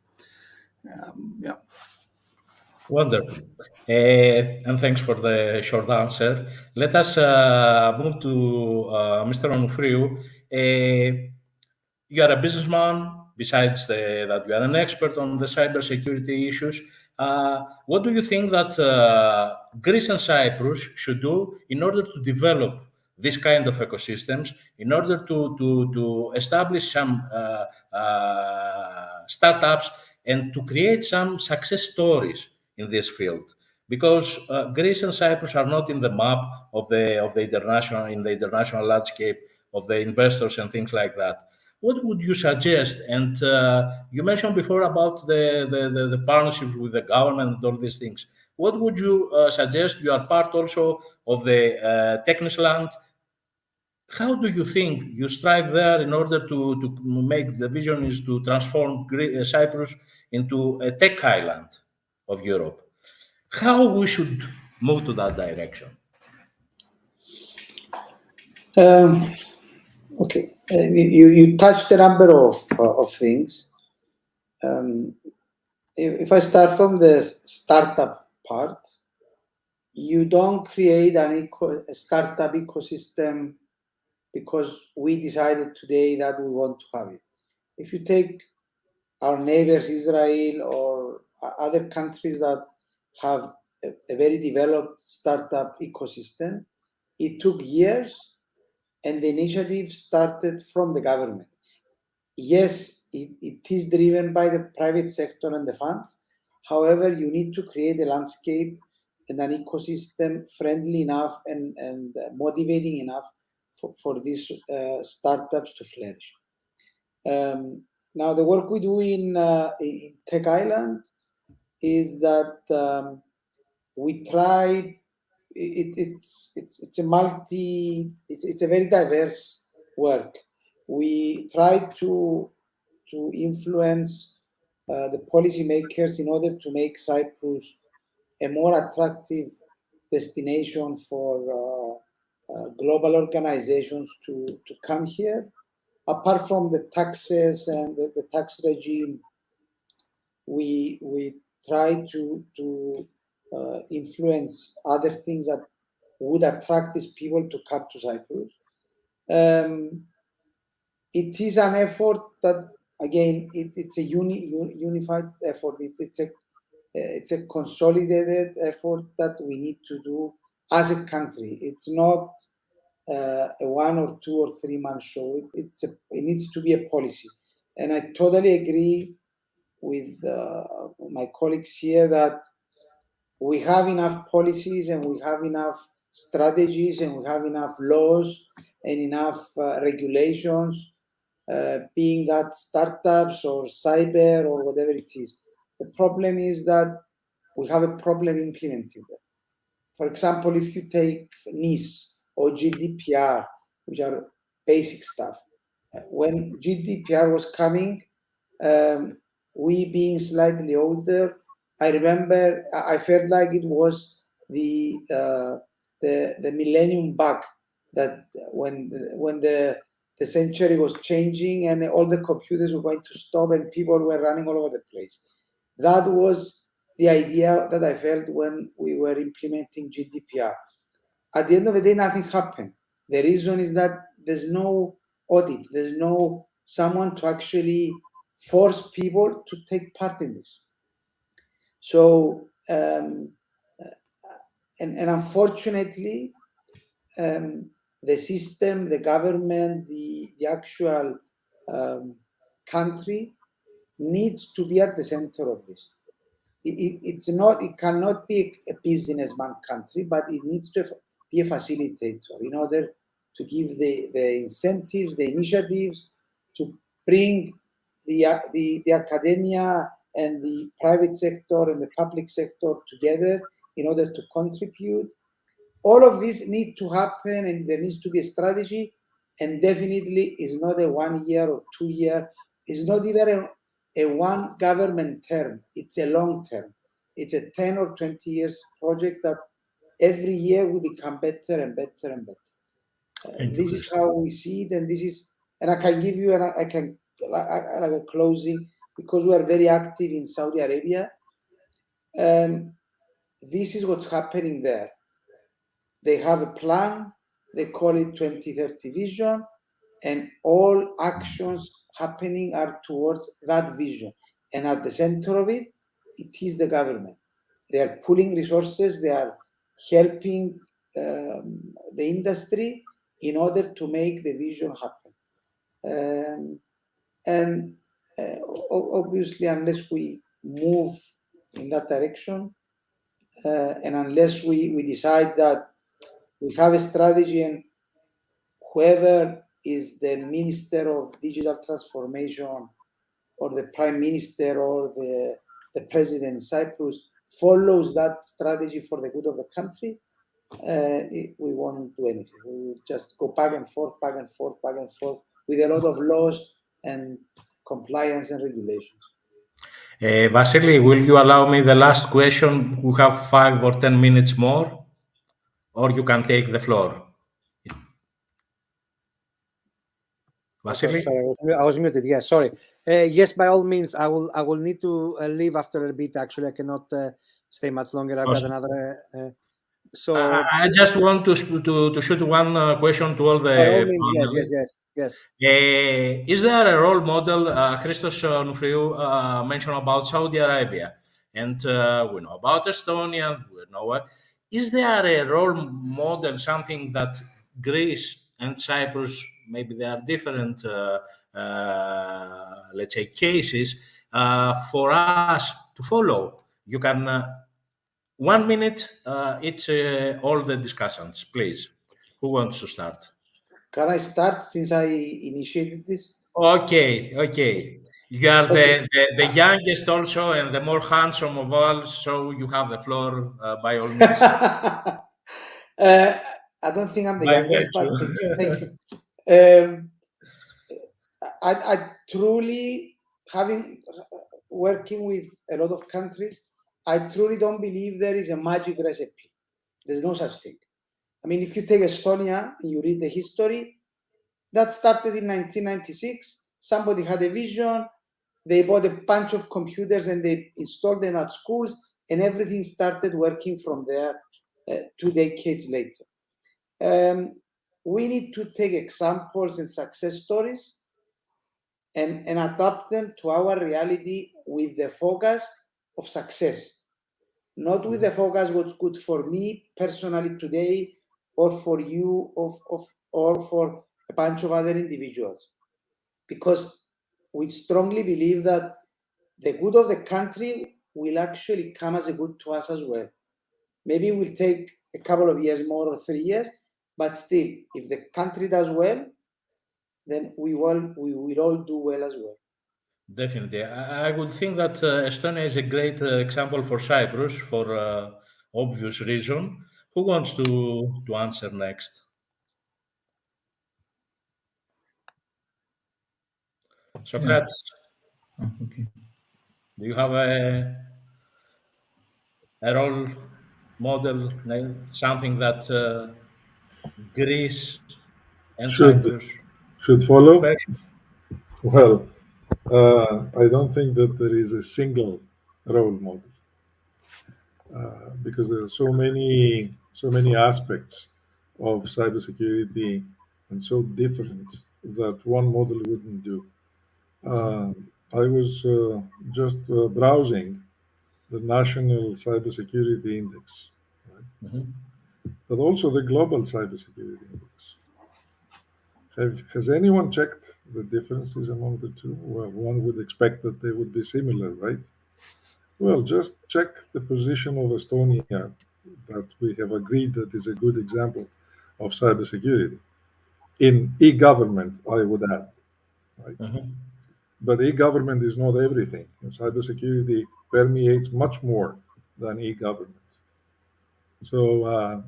Yeah. Wonderful. And thanks for the short answer. Let us move to Mr. Onoufriou. You are a businessman, besides that you are an expert on the cybersecurity issues. What do you think that Greece and Cyprus should do in order to develop this kind of ecosystems, in order to establish some startups and to create some success stories in this field? Because Greece and Cyprus are not in the map of the international landscape of the investors and things like that. What would you suggest? And you mentioned before about the partnerships with the government and all these things. What would you suggest? You are part also of the Techisland. How do you think you strive there in order to make the vision is to transform Cyprus into a tech island of Europe? How we should move to that direction? Okay, you touched a number of things. If I start from the startup part, you don't create a startup ecosystem because we decided today that we want to have it. If you take our neighbors, Israel or other countries that have a very developed startup ecosystem, it took years, and the initiative started from the government. Yes, it is driven by the private sector and the funds. However, you need to create a landscape and an ecosystem friendly enough and motivating enough for these startups to flourish. Now, the work we do in Tech Island is that we try. It's a very diverse work. We try to influence the policymakers in order to make Cyprus a more attractive destination for global organizations to come here. Apart from the taxes and the tax regime, we try to influence other things that would attract these people to come to Cyprus. It is an effort that, again, it's a unified effort. It's a consolidated effort that we need to do as a country. It's not a 1 or 2 or 3 month show. It needs to be a policy. And I totally agree with my colleagues here that we have enough policies and we have enough strategies and we have enough laws and enough regulations, being that startups or cyber or whatever it is. The problem is that we have a problem implementing them. For example, if you take NIS or GDPR, which are basic stuff, when GDPR was coming, we being slightly older, I remember I felt like it was the millennium bug, that when the century was changing and all the computers were going to stop and people were running all over the place. That was the idea that I felt when we were implementing GDPR. At the end of the day, nothing happened. The reason is that there's no audit, there's no someone to actually force people to take part in this. So, and unfortunately, the system, the government, the actual country needs to be at the center of this. It cannot be a businessman country, but it needs to be a facilitator in order to give the incentives, the initiatives, to bring the academia and the private sector and the public sector together in order to contribute. All of this needs to happen, and there needs to be a strategy, and definitely is not a 1 year or 2 year. It's not even a one government term. It's a long term. It's a 10 or 20 years project that every year will become better and better and better. This is how we see it, and this is, and I can give you, and I can like a closing, because we are very active in Saudi Arabia. This is what's happening there. They have a plan, they call it 2030 vision, and all actions happening are towards that vision. And at the center of it, it is the government. They are pulling resources, they are helping the industry in order to make the vision happen. Obviously, unless we move in that direction, and unless we decide that we have a strategy, and whoever is the Minister of Digital Transformation or the Prime Minister or the President in Cyprus follows that strategy for the good of the country, we won't do anything. We will just go back and forth, back and forth, back and forth with a lot of laws and compliance and regulations. Vasily, will you allow me the last question? We have 5 or 10 minutes more, or you can take the floor. Vasily? Sorry, I was muted. Yeah, sorry. Yes, by all means, I will need to leave after a bit. Actually, I cannot stay much longer. I've got another. So I just want to shoot one question to all the by all means, panelists. yes. Is there a role model? Christos Onoufriou mentioned about Saudi Arabia, and we know about Estonia. We know is there a role model, something that Greece and Cyprus, maybe they are different, let's say, cases for us to follow? You can 1 minute. It's all the discussions, please. Who wants to start? Can I start since I initiated this? Okay. You are the youngest also and the more handsome of all, so you have the floor by all means. I don't think I'm the By youngest, but virtue. thank you. I truly, working with a lot of countries, I truly don't believe there is a magic recipe. There's no such thing. I mean, if you take Estonia and you read the history, that started in 1996. Somebody had a vision, they bought a bunch of computers and they installed them at schools, and everything started working from there 2 decades later. We need to take examples and success stories and adapt them to our reality with the focus of success, not with the focus what's good for me personally today or for you or for a bunch of other individuals. Because we strongly believe that the good of the country will actually come as a good to us as well. Maybe it will take a couple of years more or 3 years, but still, if the country does well, then we will all do well as well. Definitely. I would think that Estonia is a great example for Cyprus for obvious reason. Who wants to answer next? Sokratis, Okay. do you have a role model, something that Greece and Cyprus should follow? person? Well, I don't think that there is a single role model because there are so many aspects of cybersecurity and so different that one model wouldn't do. I was just browsing the National Cybersecurity Index, right? But also the Global Cybersecurity Index. Has anyone checked the differences among the two? Well, one would expect that they would be similar, right? Well, just check the position of Estonia, that we have agreed that is a good example of cybersecurity. In e-government, I would add, right? But e-government is not everything, and cybersecurity permeates much more than e-government. So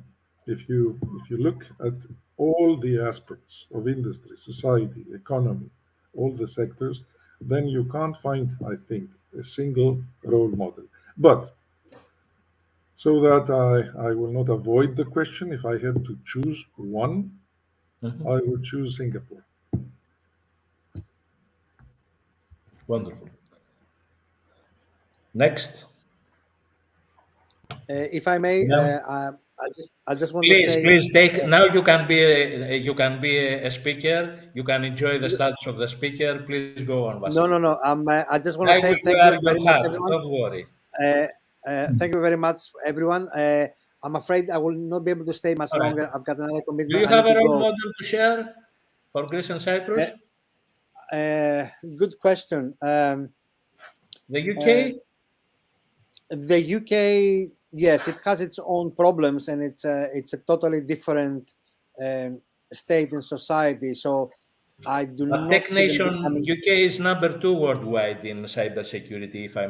if you look at all the aspects of industry, society, economy, all the sectors, then you can't find, I think, a single role model. But so that I will not avoid the question, if I had to choose one, I would choose Singapore. Wonderful. Next. If I may, No. I just want to say. Please take. Now you can be a speaker. You can enjoy the status of the speaker. Please go on, Vasily. No. I just want to I say will thank wear you your very much, hat. everyone. Don't worry. Thank you very much, everyone. I'm afraid I will not be able to stay much All right. longer. I've got another commitment. Do you I have need a to role go. model to share for Greece and Cyprus? Good question. The UK? The UK, yes, it has its own problems, and it's a totally different state in society. So I do But not Tech see them Nation becoming. UK is number 2 worldwide in cybersecurity, if I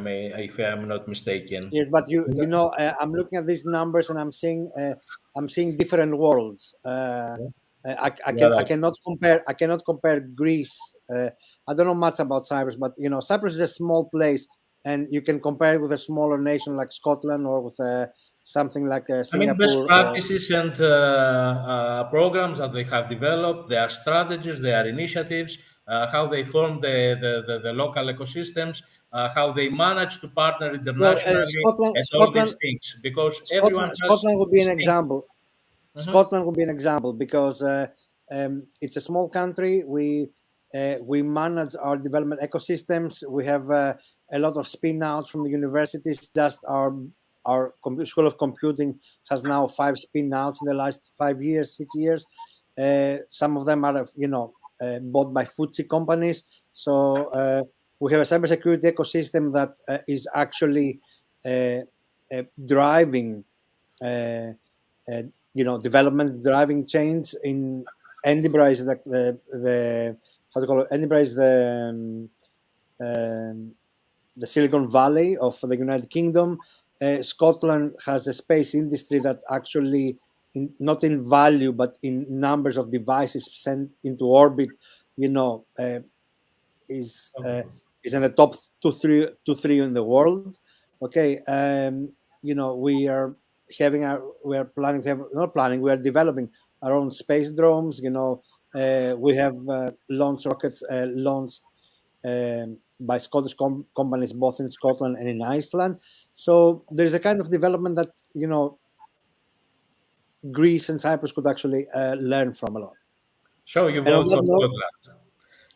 am not mistaken. Yes, but you know, I'm looking at these numbers and I'm seeing different worlds. I cannot compare Greece. I don't know much about Cyprus, but you know, Cyprus is a small place, and you can compare it with a smaller nation like Scotland or with something like Singapore. Best practices and programs that they have developed, their strategies, their initiatives, how they form the local ecosystems, how they manage to partner internationally, and all these things. Because everyone has Scotland would be an distinct. example. Scotland would be an example because it's a small country. We manage our development ecosystems. We have a lot of spin-outs from the universities. Just our School of Computing has now 5 spin-outs in the last 5 years, 6 years. Some of them are, bought by FTSE companies. So we have a cybersecurity ecosystem that is actually driving, development, driving change in enterprise, like the how to call it, enterprise, the Silicon Valley of the United Kingdom. Scotland has a space industry that actually, not in value, but in numbers of devices sent into orbit, is in the top 2-3 in the world. Okay, we are developing our own space drones. We have launch rockets launched by Scottish companies both in Scotland and in Iceland. So there's a kind of development that Greece and Cyprus could actually learn from a lot. So you vote for Scotland.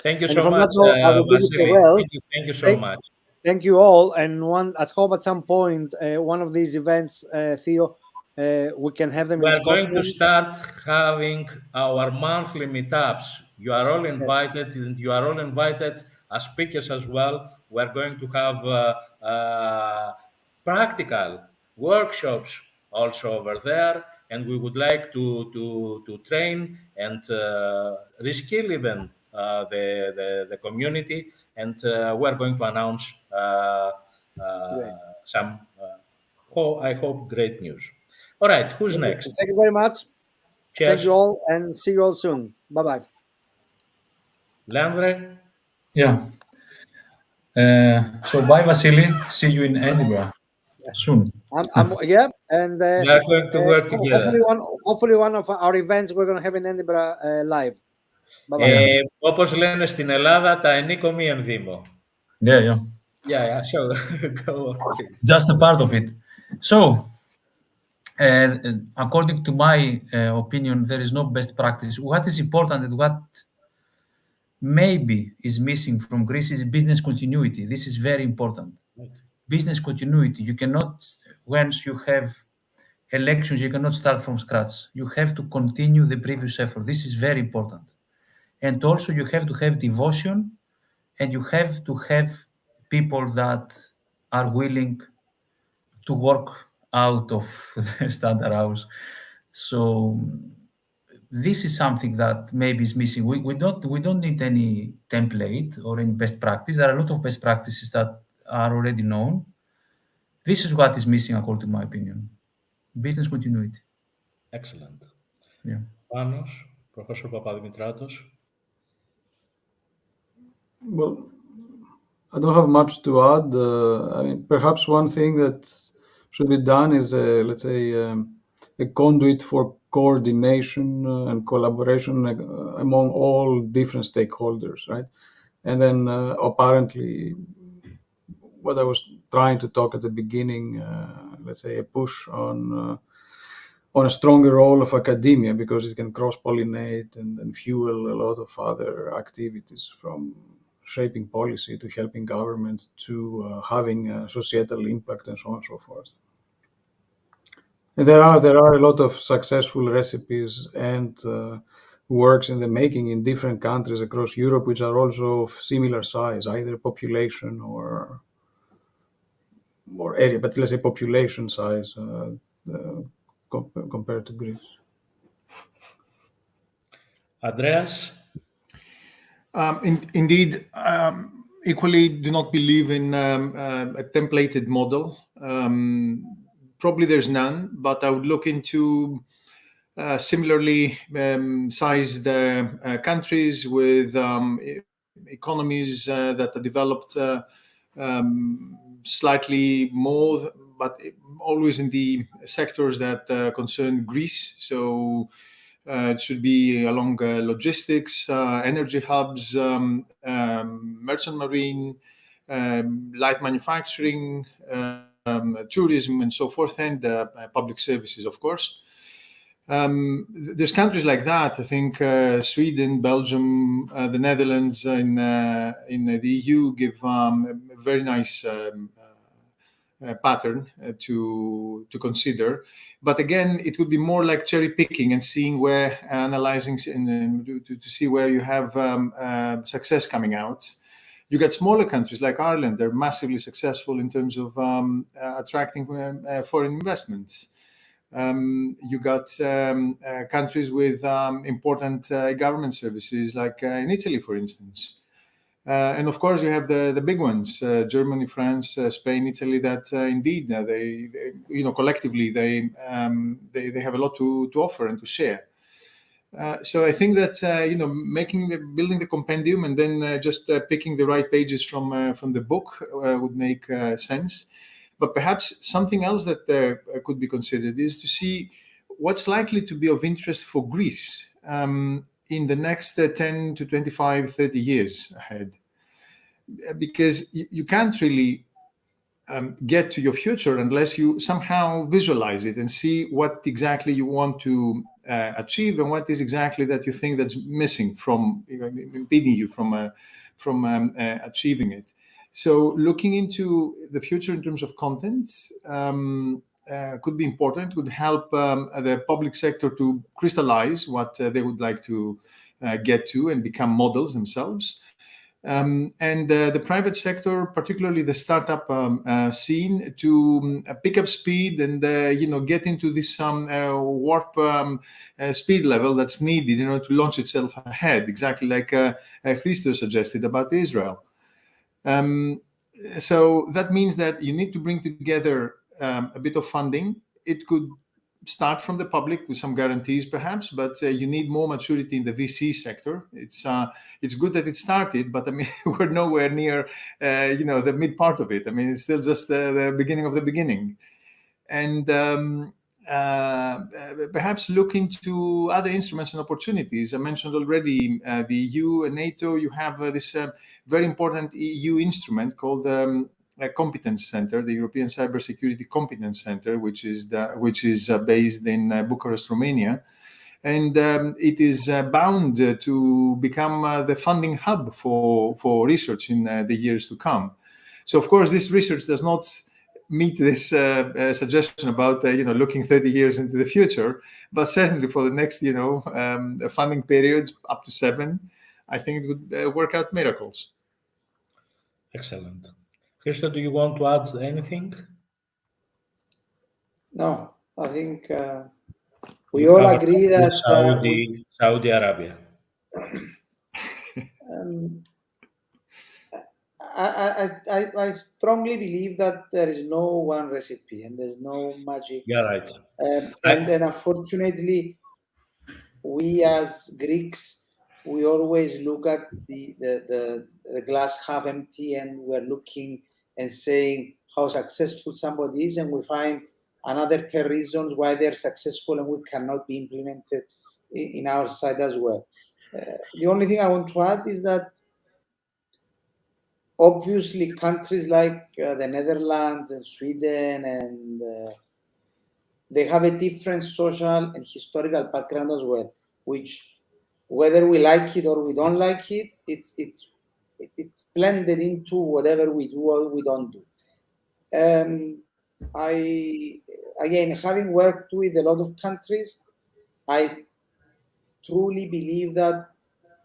Thank you so much, Vasily. Thank you so much. Thank you all. And I hope at some point one of these events, Theo, we can have them. We are going to start having our monthly meetups. You are all invited, and you are all invited as speakers as well. We are going to have practical workshops also over there, and we would like to train and reskill even the community. And we are going to announce some, I hope, great news. All right, who's next? Thank you very much. Cheers. Thank you all, and see you all soon. Bye-bye. Leandros? Yeah. So bye, Vasily. See you in Edinburgh soon. And we are going to work together. Hopefully one of our events we're going to have in Edinburgh live. Όπως λένε στην Ελλάδα, τα ενίκο μη ενδύμω. Yeah. Yeah, sure. Go on. Just a part of it. So, according to my opinion, there is no best practice. What is important and what maybe is missing from Greece is business continuity. This is very important. Right. Business continuity. You cannot, once you have elections, you cannot start from scratch. You have to continue the previous effort. This is very important. And also you have to have devotion, and you have to have people that are willing to work out of the standard hours. So this is something that maybe is missing. We don't need any template or any best practice. There are a lot of best practices that are already known. This is what is missing, according to my opinion. Business continuity. Excellent. Yeah. Panos, Professor Papadimitratos. Well, I don't have much to add. I mean, perhaps one thing that should be done is, let's say, a conduit for coordination and collaboration among all different stakeholders, right? And then apparently, what I was trying to talk at the beginning, let's say, a push on a stronger role of academia, because it can cross-pollinate and fuel a lot of other activities, from shaping policy to helping governments to having a societal impact and so on and so forth. And there are a lot of successful recipes and works in the making in different countries across Europe, which are also of similar size, either population or area, but let's say population size compared to Greece. Andreas? Indeed, equally do not believe in a templated model. Probably there's none, but I would look into similarly sized countries with economies that are developed slightly more, but always in the sectors that concern Greece. So it should be along logistics, energy hubs, merchant marine, light manufacturing, tourism, and so forth, and public services, of course. There's countries like that. I think Sweden, Belgium, the Netherlands, in the EU give a very nice pattern to consider. But again, it would be more like cherry picking and seeing where, analyzing and to see where you have success coming out. You get smaller countries like Ireland; they're massively successful in terms of attracting foreign investments. You got countries with important government services, like in Italy, for instance. And of course, you have the big ones: Germany, France, Spain, Italy. That indeed, they collectively they have a lot to offer and to share. So I think that building the compendium and then just picking the right pages from the book would make sense. But perhaps something else that could be considered is to see what's likely to be of interest for Greece in the next 10 to 25, 30 years ahead. Because you can't really get to your future unless you somehow visualize it and see what exactly you want to achieve and what is exactly that you think that's missing from impeding you from achieving it. So looking into the future in terms of contents could be important, would help the public sector to crystallize what they would like to get to and become models themselves. And the private sector, particularly the startup scene, to pick up speed and get into this warp speed level that's needed to launch itself ahead, exactly like Christos suggested about Israel. So that means that you need to bring together a bit of funding. It could start from the public with some guarantees, perhaps, but you need more maturity in the VC sector. It's good that it started, but I mean we're nowhere near the mid part of it. I mean it's still just the beginning of the beginning, and perhaps look into other instruments and opportunities. I mentioned already the EU and NATO. You have this very important EU instrument called a competence center, the European Cybersecurity Competence Center, which is based in Bucharest, Romania, and it is bound to become the funding hub for research in the years to come. So, of course, this research does not meet this suggestion about looking 30 years into the future, but certainly for the next funding periods up to 7. I think it would work out miracles. Excellent. Christo, do you want to add anything? No, I think we all have a agree talk with that Saudi Arabia. I strongly believe that there is no one recipe and there's no magic. Yeah, right. And unfortunately, we as Greeks, we always look at the glass half empty, and we're looking and saying how successful somebody is, and we find another 10 reasons why they're successful and we cannot be implemented in our side as well. The only thing I want to add is that obviously countries like the Netherlands and Sweden, and they have a different social and historical background as well, which whether we like it or we don't like it, it's blended into whatever we do or we don't do. Again, having worked with a lot of countries, I truly believe that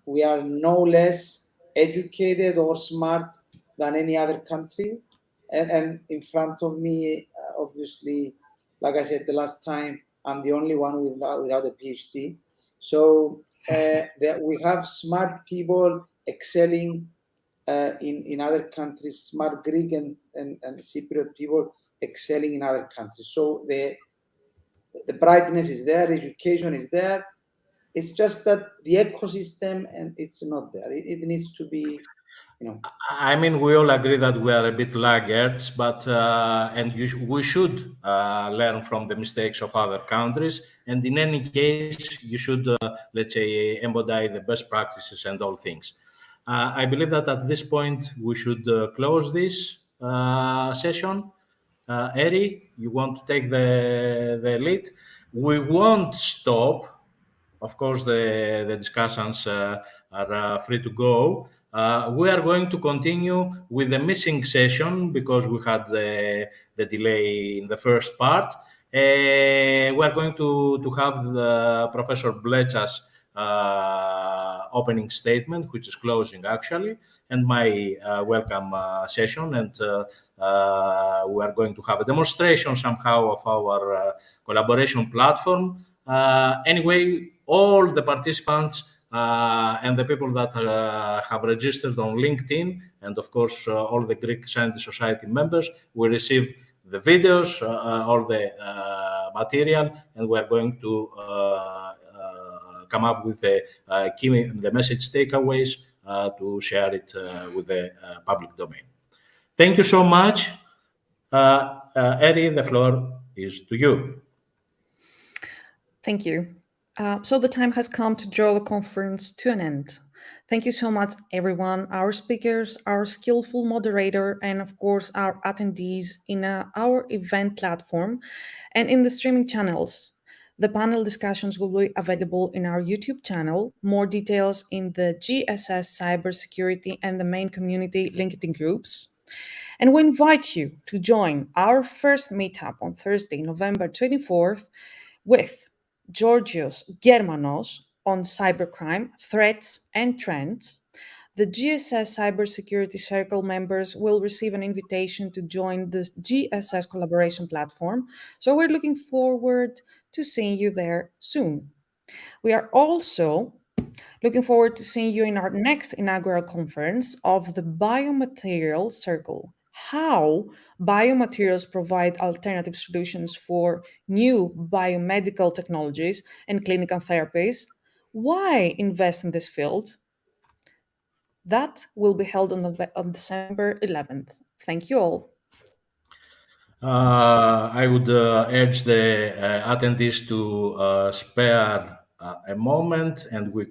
we are no less educated or smart than any other country. And in front of me, obviously, like I said the last time, I'm the only one without a PhD. So that we have smart people excelling in other countries, smart Greek and Cypriot people excelling in other countries. So the brightness is there, education is there. It's just that the ecosystem, and it's not there. It needs to be, I mean, we all agree that we are a bit laggards, but and we should learn from the mistakes of other countries. And in any case, you should, let's say, embody the best practices and all things. I believe that at this point we should close this session. Eri, you want to take the lead? We won't stop. Of course, the discussions are free to go. We are going to continue with the missing session because we had the delay in the first part. We are going to have the Professor Blecha's opening statement, which is closing actually, and my welcome session. And we are going to have a demonstration somehow of our collaboration platform. Anyway, all the participants and the people that have registered on LinkedIn, and of course all the Greek Scientist Society members, will receive the videos, all the material, and we are going to come up with the message takeaways to share it with the public domain. Thank you so much. Eri, the floor is to you. Thank you. So the time has come to draw the conference to an end. Thank you so much, everyone, our speakers, our skillful moderator, and of course, our attendees in our event platform and in the streaming channels. The panel discussions will be available in our YouTube channel, more details in the GSS Cybersecurity and the main community LinkedIn groups. And we invite you to join our first meetup on Thursday, November 24th, with Georgios Germanos on cybercrime, threats, and trends. The GSS Cybersecurity Circle members will receive an invitation to join the GSS collaboration platform, so we're looking forward to seeing you there soon. We are also looking forward to seeing you in our next inaugural conference of the Biomaterials Circle. How biomaterials provide alternative solutions for new biomedical technologies and clinical therapies. Why invest in this field? That will be held on December 11th. Thank you all. I would urge the attendees to spare a moment, and we